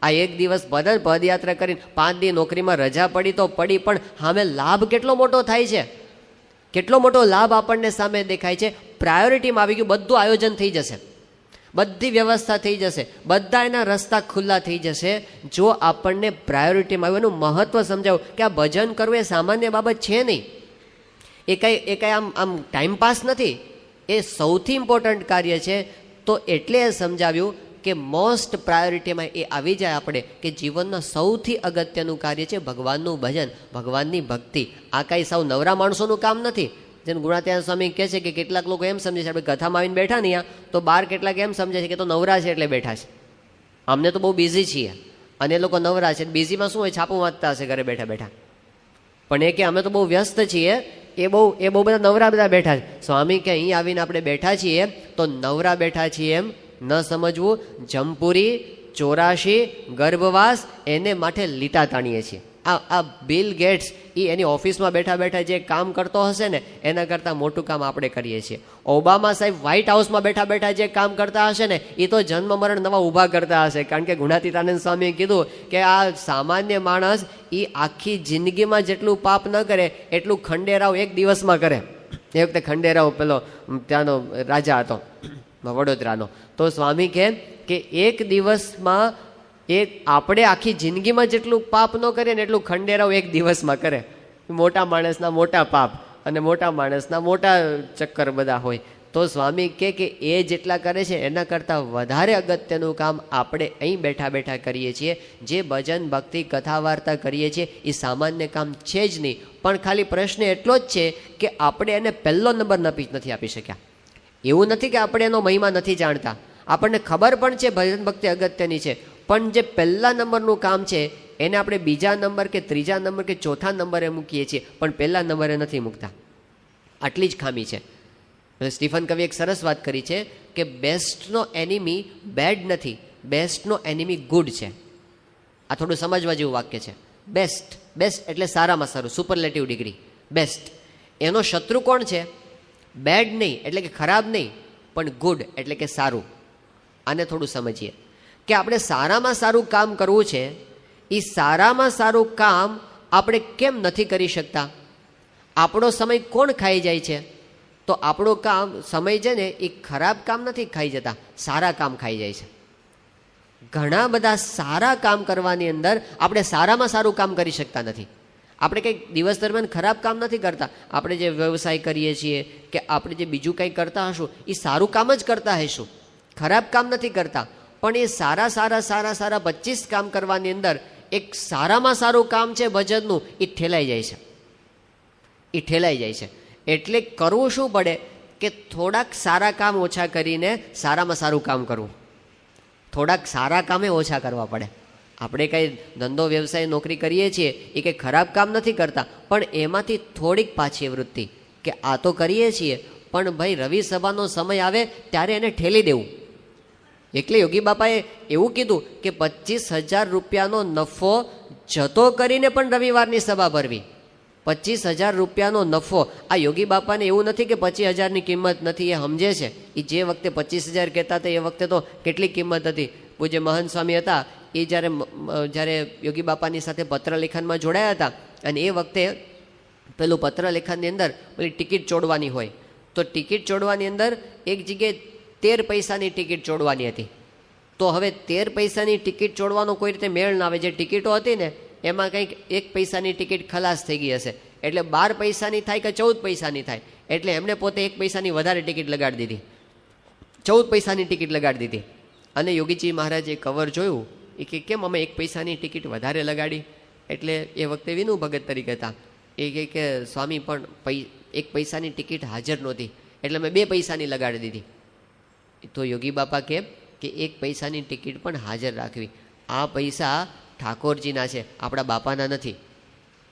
આ એક દિવસ પદયાત્રા કરીને 5 દી નોકરીમાં રજા પડી તો પડી, પણ સામે લાભ કેટલો મોટો થાય છે, કેટલો મોટો લાભ આપણને સામે દેખાય છે. પ્રાયોરિટીમાં આવી ગયું, બધું આયોજન થઈ જશે, બધી વ્યવસ્થા થઈ જશે, બધા એના રસ્તા ખુલ્લા થઈ જશે જો આપણને પ્રાયોરિટીમાં આવ્યું, એનું મહત્વ સમજાવું કે આ ભજન કરવું એ સામાન્ય બાબત છે નહીં. એ કાંઈ આમ ટાઈમપાસ નથી, એ સૌથી ઇમ્પોર્ટન્ટ કાર્ય છે. તો એટલે એ સમજાવ્યું કે મોસ્ટ પ્રાયોરિટીમાં એ આવી જાય આપણે કે જીવનનું સૌથી અગત્યનું કાર્ય છે ભગવાનનું ભજન, ભગવાનની ભક્તિ. આ કાંઈ સાવ નવરા માણસોનું કામ નથી. જેમ ગુણાત્યાન સ્વામી કહે છે કે કેટલાક લોકો એમ સમજે છે આપણે કથામાં આવીને બેઠા નહીં તો બહાર કેટલાક એમ સમજે છે કે તો નવરા છે એટલે બેઠા છે. અમને તો બહુ બિઝી છીએ અને એ લોકો નવરા છે. બિઝીમાં શું હોય, છાપું વાંચતા હશે ઘરે બેઠા બેઠા. પણ એ કે અમે તો બહુ વ્યસ્ત છીએ, એ બહુ બધા નવરા બધા બેઠા છે. સ્વામી કે અહીં આવીને આપણે બેઠા છીએ તો નવરા બેઠા છીએ એમ ન સમજવું. જમપુરી 84 ગર્ભવાસ એને માટે લીટા તાણીએ છીએ. આ બિલ ગેટ્સ એની ઓફિસમાં બેઠા બેઠા જે કામ કરતો હશે ને એના કરતાં મોટું કામ આપણે કરીએ છીએ. ઓબામા સાહેબ વ્હાઇટ હાઉસમાં બેઠા બેઠા જે કામ કરતા હશે ને એ તો જન્મ મરણ નવા ઊભા કરતા હશે. કારણ કે ગુણાતીતાનંદ સ્વામીએ કીધું કે આ સામાન્ય માણસ એ આખી જિંદગીમાં જેટલું પાપ ન કરે એટલું ખંડેરાવ એક દિવસમાં કરે. એ વખતે ખંડેરાવ પેલો ત્યાંનો રાજા હતો વડોદરાનો. તો સ્વામી કહે કે એક દિવસમાં આપણે આખી જિંદગીમાં જેટલું પાપ ન કરીએ ને એટલું ખંડેરાવ એક દિવસમાં કરે. મોટા માણસના મોટા પાપ અને મોટા માણસના મોટા ચક્કર બધા હોય. તો સ્વામી કહે કે એ જેટલા કરે છે એના કરતાં વધારે અગત્યનું કામ આપણે અહીં બેઠા બેઠા કરીએ છીએ. જે ભજન ભક્તિ કથા વાર્તા કરીએ છીએ એ સામાન્ય કામ છે જ નહીં. પણ ખાલી પ્રશ્ન એટલો જ છે કે આપણે એને પહેલો નંબર નથી આપી શક્યા. એવું નથી કે આપણે એનો મહિમા નથી જાણતા, આપણને ખબર પણ છે ભજન ભક્તિ અગત્યની છે, પણ જે પહેલા નંબરનું કામ છે એને આપણે બીજા નંબર કે ત્રીજા નંબર કે ચોથા નંબરે મૂકીએ છીએ, પણ પહેલા નંબરે નથી મૂકતા. આટલી જ ખામી છે. સ્ટીફન કવિએ એક સરસ વાત કરી છે કે બેસ્ટનો એનિમી બેડ નથી, બેસ્ટનો એનિમી ગુડ છે. આ થોડું સમજવા જેવું વાક્ય છે. બેસ્ટ એટલે સારામાં સારું, સુપરલેટિવ ડિગ્રી બેસ્ટ. એનો શત્રુ કોણ છે? બેડ નહીં એટલે કે ખરાબ નહીં, પણ ગુડ એટલે કે સારું. આને થોડું સમજીએ કે આપણે સારામાં સારું કામ કરવું છે. એ સારામાં સારું કામ આપણે કેમ નથી કરી શકતા? આપણો સમય કોણ ખાઈ જાય છે? તો આપણો સમય છે ને એ ખરાબ કામ નથી ખાઈ જતા, સારા કામ ખાઈ જાય છે. ઘણા બધા સારા કામ કરવાની અંદર આપણે સારામાં સારું કામ કરી શકતા નથી. આપણે કંઈક દિવસ દરમિયાન ખરાબ કામ નથી કરતા. આપણે જે વ્યવસાય કરીએ છીએ કે આપણે જે બીજું કંઈ કરતા હશું એ સારું કામ જ કરતા હશું, ખરાબ કામ નથી કરતા. પણ એ સારા 25 કામ કરવાની અંદર એક સારામાં સારું કામ છે ભજનનું, એ ઠેલાઈ જાય છે. એટલે કરવું શું પડે કે થોડાક સારા કામ ઓછા કરીને સારામાં સારું કામ કરવું. થોડાક સારા કામે ઓછા કરવા પડે. આપણે કંઈ ધંધો વ્યવસાય નોકરી કરીએ છીએ એ કંઈ ખરાબ કામ નથી કરતા, પણ એમાંથી થોડીક પાછી વૃત્તિ કે આ તો કરીએ છીએ પણ ભાઈ રવિ સભાનો સમય આવે ત્યારે એને ઠેલી દેવું. એટલે યોગી બાપાએ એવું કીધું કે 25,000 રૂપિયાનો નફો જતો કરીને પણ રવિવારની સભા ભરવી. 25,000 રૂપિયાનો નફો. આ યોગી બાપાને એવું નથી કે 25,000ની કિંમત નથી, એ સમજે છે. એ જે વખતે 25,000 કહેતા હતા એ વખતે તો કેટલી કિંમત હતી. પૂજ્ય મહંત સ્વામી હતા એ જ્યારે યોગી બાપાની સાથે પત્રલેખનમાં જોડાયા હતા અને એ વખતે પેલું પત્રલેખનની અંદર પેલી ટિકિટ ચોડવાની હોય, તો ટિકિટ ચોડવાની અંદર એક જગ્યાએ 13 પૈસાની ટિકિટ ચોડવાની હતી. તો હવે 13 પૈસાની ટિકિટ ચોડવાનો કોઈ રીતે મેળ ના આવે. જે ટિકિટો હતી ને એમાં કંઈક 1 પૈસાની ટિકિટ ખલાસ થઈ ગઈ હશે, એટલે 12 પૈસાની થાય કે 14 પૈસાની થાય. એટલે એમને પોતે 1 પૈસાની વધારે ટિકિટ લગાડી દીધી, 14 પૈસાની ટિકિટ લગાડી દીધી. અને યોગીજી મહારાજે કવર જોયું એ કે કેમ અમે 1 પૈસાની ટિકિટ વધારે લગાડી? એટલે એ વખતે વિનુ ભગત તરીકે હતા. એ કહે કે સ્વામી પણ 1 પૈસાની ટિકિટ હાજર નહોતી એટલે મેં 2 પૈસાની લગાડી દીધી. તો યોગી બાપા કહે કે 1 પૈસાની ટિકિટ પણ હાજર રાખવી. આ પૈસા ઠાકોરજીના છે, આપણા બાપાના નથી,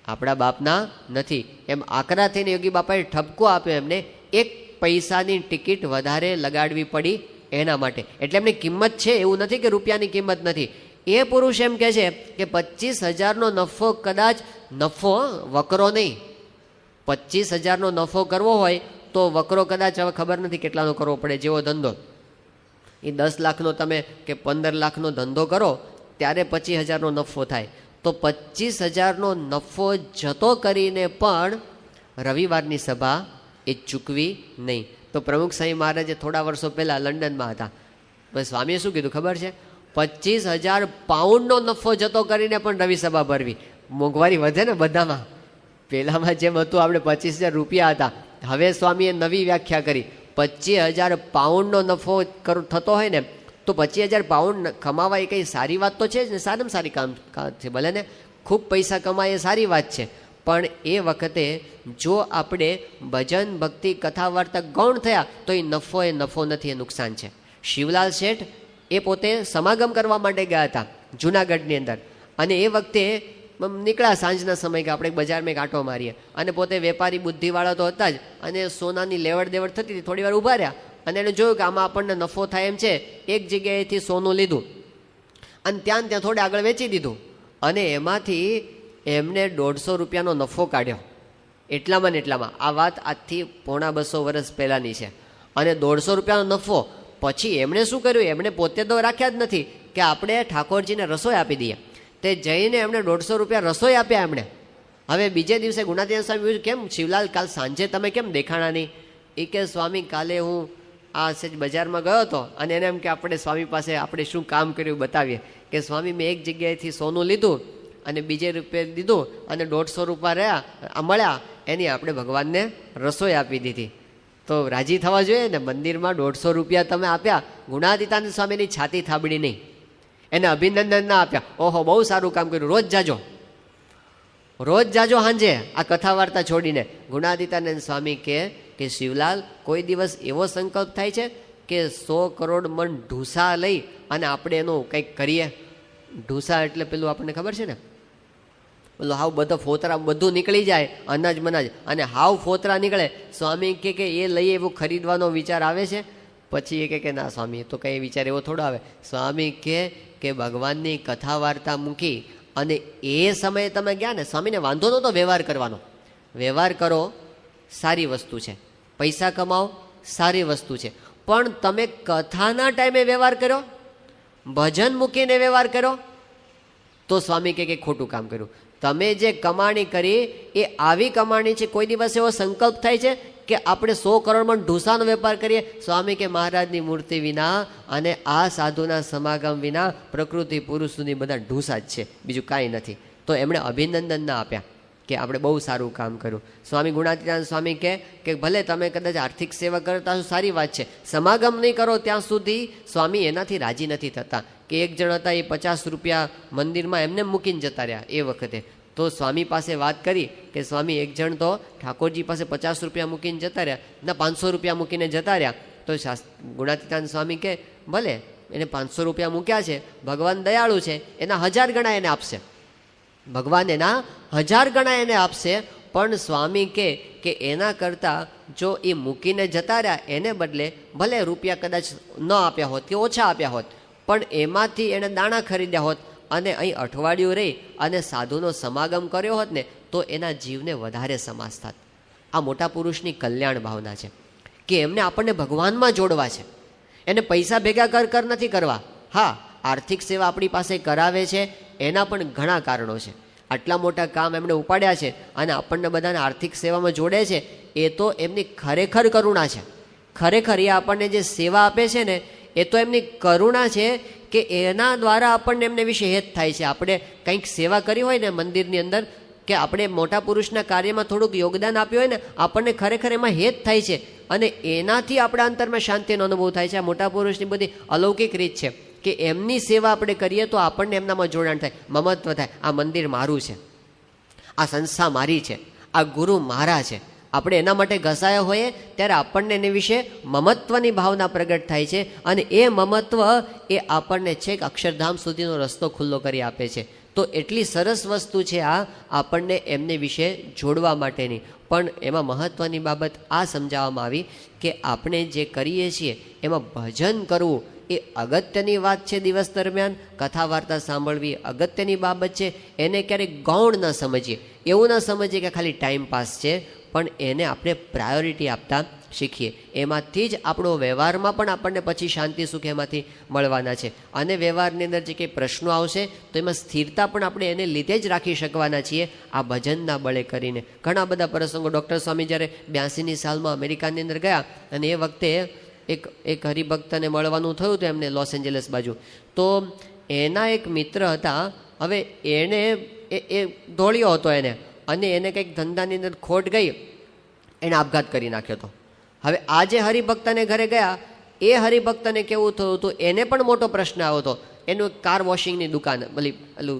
આપણા બાપના નથી. એમ આકરા થઈને યોગી બાપાએ ઠપકો આપ્યો એમને. 1 પૈસાની ટિકિટ વધારે લગાડવી પડી એના માટે. એટલે એમની કિંમત છે, એવું નથી કે રૂપિયાની કિંમત નથી. એ પુરુષ એમ કહે છે કે 25,000નો નફો, કદાચ નફો વકરો નહીં, 25,000નો નફો કરવો હોય તો વકરો કદાચ હવે ખબર નથી કેટલાનો કરવો પડે. જેવો ધંધો એ 10 લાખનો તમે કે 15 લાખનો ધંધો કરો ત્યારે 25,000નો નફો થાય. તો 25,000નો નફો જતો કરીને પણ રવિવારની સભા એ ચૂકવી નહીં. તો પ્રમુખ સાંઈ મહારાજે થોડા વર્ષો પહેલાં લંડનમાં હતા, બસ સ્વામીએ શું કીધું ખબર છે? 25,000 પાઉન્ડનો નફો જતો કરીને પણ રવિ સભા ભરવી. મોંઘવારી વધે ને બધામાં. પહેલામાં જેમ હતું આપણે 25,000 રૂપિયા હતા, હવે સ્વામીએ નવી વ્યાખ્યા કરી. 25,000 પાઉન્ડનો નફો થતો હોય ને તો 25,000 પાઉન્ડ કમાવા એ કંઈ સારી વાત તો છે જ ને, સારામાં સારી કામ છે. ભલે ને ખૂબ પૈસા કમાય એ સારી વાત છે, પણ એ વખતે જો આપણે ભજન ભક્તિ કથા વાર્તા ગૌણ થયા તો એ નફો નથી, એ નુકસાન છે. શિવલાલ શેઠ એ પોતે સમાગમ કરવા માટે ગયા હતા જુનાગઢની અંદર, અને એ વખતે નીકળ્યા સાંજના સમય કે આપણે બજારમાં એક આંટો મારીએ, અને પોતે વેપારી બુદ્ધિવાળા તો હતા જ, અને સોનાની લેવડ દેવડ થતી હતી. થોડી વાર ઊભા રહ્યા અને એને જોયું કે આમાં આપણને નફો થાય એમ છે. એક જગ્યાએથી સોનું લીધું અને ત્યાં થોડે આગળ વેચી દીધું, અને એમાંથી એમને 150 રૂપિયાનો નફો કાઢ્યો. એટલામાં ને એટલામાં. આ વાત આજથી 250 વર્ષ પહેલાંની છે. અને 150 રૂપિયાનો નફો. પછી એમણે શું કર્યું, એમણે પોતે તો રાખ્યા જ નથી કે આપણે ઠાકોરજીને રસોઈ આપી દઈએ. તે જઈને એમણે 150 રૂપિયા રસોઈ આપ્યા એમણે. હવે બીજે દિવસે ગુણાતીતાનંદ સ્વામી પૂછ્યું, કેમ શિવલાલ કાલ સાંજે તમે કેમ દેખાણા નહીં? એ કે સ્વામી કાલે હું આ સેજ બજારમાં ગયો હતો, અને એને એમ કે આપણે સ્વામી પાસે આપણે શું કામ કર્યું બતાવીએ. કે સ્વામી મેં એક જગ્યાએથી સોનું લીધું અને બીજે રૂપિયે દીધું, અને 150 રૂપિયા મળ્યા, એની આપણે ભગવાનને રસોઈ આપી દીધી. તો રાજી થવા જોઈએ ને, મંદિરમાં 150 રૂપિયા તમે આપ્યા, ગુણાતીતાનંદ સ્વામીની છાતી થાબડી નહીં, એને અભિનંદન ના આપ્યા. ઓહો બહુ સારું કામ કર્યું, રોજ જાજો સાંજે આ કથા વાર્તા છોડીને. ગુણાતીતાનંદ સ્વામી કે શિવલાલ, કોઈ દિવસ એવો સંકલ્પ થાય છે કે 100 કરોડ મણ ઢૂસા લઈ અને આપણે એનું કંઈક કરીએ? ઢૂસા એટલે પેલું આપણને ખબર છે ને, પેલું હાવ બધો ફોતરા બધું નીકળી જાય, અનાજ મનાજ, અને હાવ ફોતરા નીકળે. સ્વામી કે એ લઈએ એવું ખરીદવાનો વિચાર આવે છે? પછી એ કે ના સ્વામી, તો કંઈ વિચાર એવો થોડો આવે. સ્વામી કે ભગવાનની કથા વાર્તા મૂકી અને એ સમયે તમે ગયા ને, સ્વામીને વાંધો નહોતો વ્યવહાર કરવાનો. વ્યવહાર કરો સારી વસ્તુ છે, પૈસા કમાઓ સારી વસ્તુ છે, પણ તમે કથાના ટાઈમે વ્યવહાર કર્યો, ભજન મૂકીને વ્યવહાર કર્યો, તો સ્વામી કે ખોટું કામ કર્યું. તમે જે કમાણી કરી એ આવી કમાણી છે. કોઈ દિવસ એવો સંકલ્પ થાય છે કે આપણે 100 કરોડમાં ઢૂસાનો વેપાર કરીએ? સ્વામી કે મહારાજની મૂર્તિ વિના અને આ સાધુના સમાગમ વિના પ્રકૃતિ પુરુષ સુધી બધા ઢૂસા જ છે, બીજું કાંઈ નથી. તો એમણે અભિનંદન ના આપ્યા કે આપણે બહુ સારું કામ કર્યું. સ્વામી ગુણાતીતાનંદ સ્વામી કે ભલે તમે કદાચ આર્થિક સેવા કરતા હો, સારી વાત છે, સમાગમ નહીં કરો ત્યાં સુધી સ્વામી એનાથી રાજી નથી થતા. કે એક જણ હતા, એ 50 રૂપિયા મંદિરમાં એમને મૂકીને જતા રહ્યા એ વખતે. તો સ્વામી પાસે વાત કરી કે સ્વામી એક જણ તો ઠાકોરજી પાસે 50 રૂપિયા મૂકીને જતા રહ્યા, ના 500 રૂપિયા મૂકીને જતા રહ્યા. તો ગુણાતીતાનંદ સ્વામી કે ભલે એને 500 રૂપિયા મૂક્યા છે, ભગવાન દયાળુ છે, એના 1000 ગણા એને આપશે, ભગવાન એના 1000 ગણા એને આપશે. પણ સ્વામી કે એના કરતાં જો એ મૂકીને જતા રહ્યા એને બદલે ભલે રૂપિયા કદાચ ન આપ્યા હોત કે ઓછા આપ્યા હોત, પણ એમાંથી એણે દાણા ખરીદ્યા હોત અને અહીં અઠવાડિયું રહી અને સાધુનો સમાગમ કર્યો હોત ને, તો એના જીવને વધારે સમાસ થાત. આ મોટા પુરુષની કલ્યાણ ભાવના છે કે એમને આપણને ભગવાનમાં જોડવા છે. એને પૈસા ભેગા કર નથી કરવા. હા, આર્થિક સેવા આપણી પાસે કરાવે છે, એના પણ ઘણા કારણો છે. આટલા મોટા કામ એમણે ઉપાડ્યા છે અને આપણને બધાને આર્થિક સેવામાં જોડે છે, એ તો એમની ખરેખર કરુણા છે. ખરેખર એ આપણને જે સેવા આપે છે ને, એ તો એમની કરુણા છે કે એના દ્વારા આપણને એમને વિશે હેત થાય છે. આપણે કંઈક સેવા કરી હોય ને મંદિરની અંદર, કે આપણે મોટા પુરુષના કાર્યમાં થોડુંક યોગદાન આપ્યું હોય ને, આપણને ખરેખર એમાં હેત થાય છે અને એનાથી આપણા અંતરમાં શાંતિનો અનુભવ થાય છે. આ મોટા પુરુષની બધી અલૌકિક રીત છે કે એમની સેવા આપણે કરીએ તો આપણને એમનામાં જોડાણ થાય, મમત્વ થાય. આ મંદિર મારું છે, આ સંસ્થા મારી છે, આ ગુરુ મારા છે. આપણે એના માટે ઘસાયા હોઈએ ત્યારે આપણને એની વિશે મમત્વની ભાવના પ્રગટ થાય છે, અને એ મમત્વ એ આપણને છેક અક્ષરધામ સુધીનો રસ્તો ખુલ્લો કરી આપે છે. તો એટલી સરસ વસ્તુ છે આ, આપણને એમને વિશે જોડવા માટેની. પણ એમાં મહત્ત્વની બાબત આ સમજાવવામાં આવી કે આપણે જે કરીએ છીએ એમાં ભજન કરવું એ અગત્યની વાત છે. દિવસ દરમિયાન કથા વાર્તા સાંભળવી અગત્યની બાબત છે. એને ક્યારેક ગૌણ ન સમજીએ, એવું ન સમજીએ કે ખાલી ટાઈમ પાસ છે, પણ એને આપણે પ્રાયોરિટી આપતા શીખીએ. એમાંથી જ આપણો વ્યવહારમાં પણ આપણને પછી શાંતિ સુખ એમાંથી મળવાના છે. અને વ્યવહારની અંદર જે કંઈ પ્રશ્નો આવશે તો એમાં સ્થિરતા પણ આપણે એને લીધે જ રાખી શકવાના છીએ, આ ભજનના બળે કરીને. ઘણા બધા પ્રસંગો, ડૉક્ટર સ્વામી જ્યારે 82ની સાલમાં અમેરિકાની અંદર ગયા અને એ વખતે એક હરિભક્તને મળવાનું થયું હતું એમને લોસ એન્જલસ બાજુ. તો એના એક મિત્ર હતા, હવે એને એ દોડ્યો હતો એને, અને એને કંઈક ધંધાની અંદર ખોટ ગઈ, એને આપઘાત કરી નાખ્યો હતો. હવે આ જે હરિભક્તને ઘરે ગયા, એ હરિભક્તને કેવું થયું હતું, એને પણ મોટો પ્રશ્ન આવ્યો હતો. એનું કાર વોશિંગની દુકાન, પેલું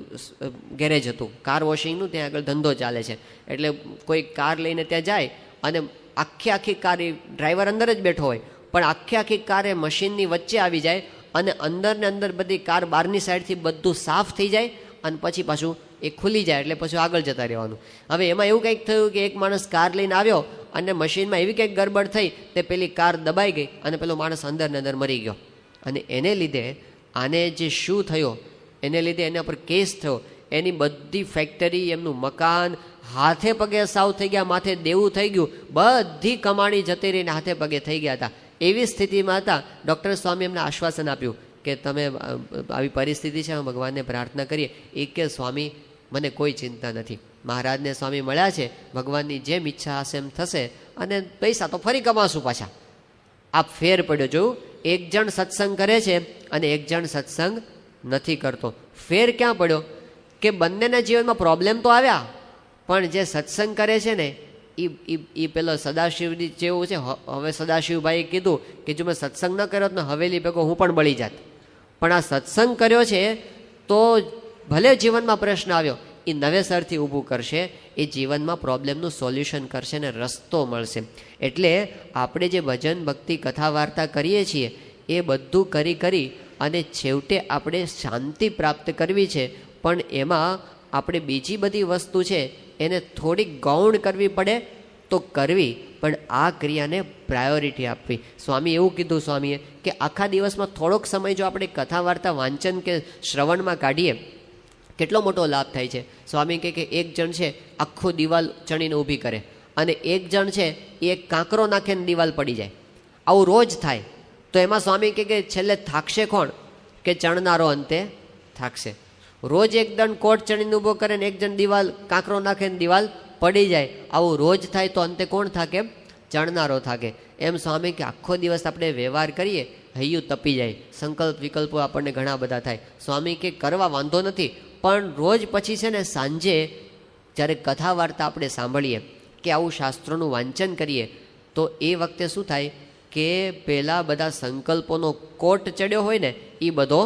ગેરેજ હતું, કાર વોશિંગનું, ત્યાં આગળ ધંધો ચાલે છે. એટલે કોઈ કાર લઈને ત્યાં જાય અને આખી કાર, એ ડ્રાઈવર અંદર જ બેઠો હોય, પણ આખી કાર એ મશીનની વચ્ચે આવી જાય અને અંદર ને અંદર બધી કાર બહારની સાઈડથી બધું સાફ થઈ જાય અને પછી પાછું એ ખુલી જાય એટલે પછી આગળ જતા રહેવાનું. હવે એમાં એવું કંઈક થયું કે એક માણસ કાર લઈને આવ્યો અને મશીનમાં એવી કંઈક ગડબડ થઈ તે પેલી કાર દબાઈ ગઈ અને પેલો માણસ અંદર ને અંદર મરી ગયો. અને એને લીધે આને જે શું થયો, એને લીધે એના પર કેસ થયો. એની બધી ફેક્ટરી, એમનું મકાન હાથે પગે સાવ થઈ ગયા, માથે દેવું થઈ ગયું, બધી કમાણી જતી રહીને હાથે પગે થઈ ગયા હતા. એવી સ્થિતિમાં હતા. ડૉક્ટર સ્વામી એમને આશ્વાસન આપ્યું કે તમે આવી પરિસ્થિતિ છે, ભગવાનને પ્રાર્થના કરીએ. એ કે સ્વામી મને કોઈ ચિંતા નથી, મહારાજને સ્વામી મળ્યા છે, ભગવાનની જેમ ઈચ્છા હશે એમ થશે, અને પૈસા તો ફરી કમાશું પાછા. આ ફેર પડ્યો. જોયું, એક જણ સત્સંગ કરે છે અને એક જણ સત્સંગ નથી કરતો. ફેર ક્યાં પડ્યો કે બંનેના જીવનમાં પ્રોબ્લેમ તો આવ્યા, પણ જે સત્સંગ કરે છે ને એ પેલો સદાશિવની જેવું છે. હવે સદાશિવભાઈએ કીધું કે જો મેં સત્સંગ ન કર્યો તો હવેલી ભેગો હું પણ બળી જાત, પણ આ સત્સંગ કર્યો છે તો ભલે જીવનમાં પ્રશ્ન આવ્યો એ નવેસરથી ઊભું કરશે, એ જીવનમાં પ્રોબ્લેમનું સોલ્યુશન કરશે ને રસ્તો મળશે. એટલે આપણે જે ભજન ભક્તિ કથા વાર્તા કરીએ છીએ એ બધું કરી અને છેવટે આપણે શાંતિ પ્રાપ્ત કરવી છે. પણ એમાં આપણે બીજી બધી વસ્તુ છે એને થોડીક ગૌણ કરવી પડે તો કરવી, પણ આ ક્રિયાને પ્રાયોરિટી આપવી. સ્વામી એવું કીધું સ્વામીએ કે આખા દિવસમાં થોડોક સમય જો આપણે કથા વાર્તા વાંચન કે શ્રવણમાં કાઢીએ કેટલો મોટો લાભ થાય છે. સ્વામી કહે કે એક જણ છે આખું દિવાલ ચણીને ઊભી કરે અને એક જણ છે એ એક કાંકરો નાખીને દિવાલ પડી જાય. આવું રોજ થાય તો એમાં સ્વામી કહે કે છેલ્લે થાકશે કોણ? કે ચણનારો અંતે થાકશે. રોજ એક જણ કોટ ચણીને ઊભો કરે ને એક જણ દિવાલ કાંકરો નાખે ને દિવાલ પડી જાય. આવું રોજ થાય તો અંતે કોણ થાકે? ચણનારો થાકે. એમ સ્વામી કે આખો દિવસ આપણે વ્યવહાર કરીએ, હૈયું તપી જાય, સંકલ્પ વિકલ્પો આપણને ઘણા બધા થાય. સ્વામી કે કરવા વાંધો નથી, પણ રોજ પછી છે ને સાંજે જ્યારે કથા વાર્તા આપણે સાંભળીએ કે આવું શાસ્ત્રોનું વાંચન કરીએ તો એ વખતે શું થાય કે પેલા બધા સંકલ્પોનો કોટ ચડ્યો હોય ને એ બધો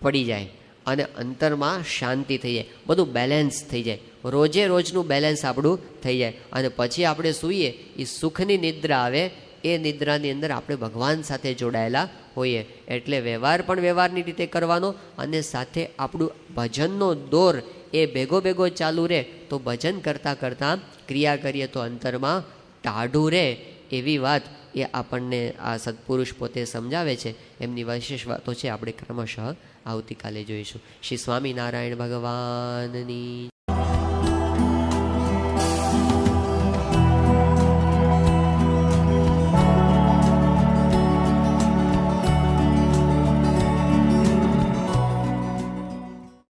પડી જાય અને અંતરમાં શાંતિ થઈ જાય, બધું બેલેન્સ થઈ જાય. રોજે રોજનું બેલેન્સ આપણું થઈ જાય અને પછી આપણે સૂઈએ એ સુખની નિદ્રા આવે. એ નિદ્રાની અંદર આપણે ભગવાન સાથે જોડાયેલા હોઈએ. એટલે વ્યવહાર પણ વ્યવહારની રીતે કરવાનો અને સાથે આપણું ભજનનો દોર એ ભેગો ચાલુ રહે તો ભજન કરતાં કરતાં ક્રિયા કરીએ તો અંતરમાં ટાઢું રહે. એવી વાત એ આપણને આ સત્પુરુષ પોતે સમજાવે છે. એમની વિશેષ વાતો છે આપણે ક્રમશઃ આવતીકાલે જોઈશું. શ્રી સ્વામિનારાયણ ભગવાનની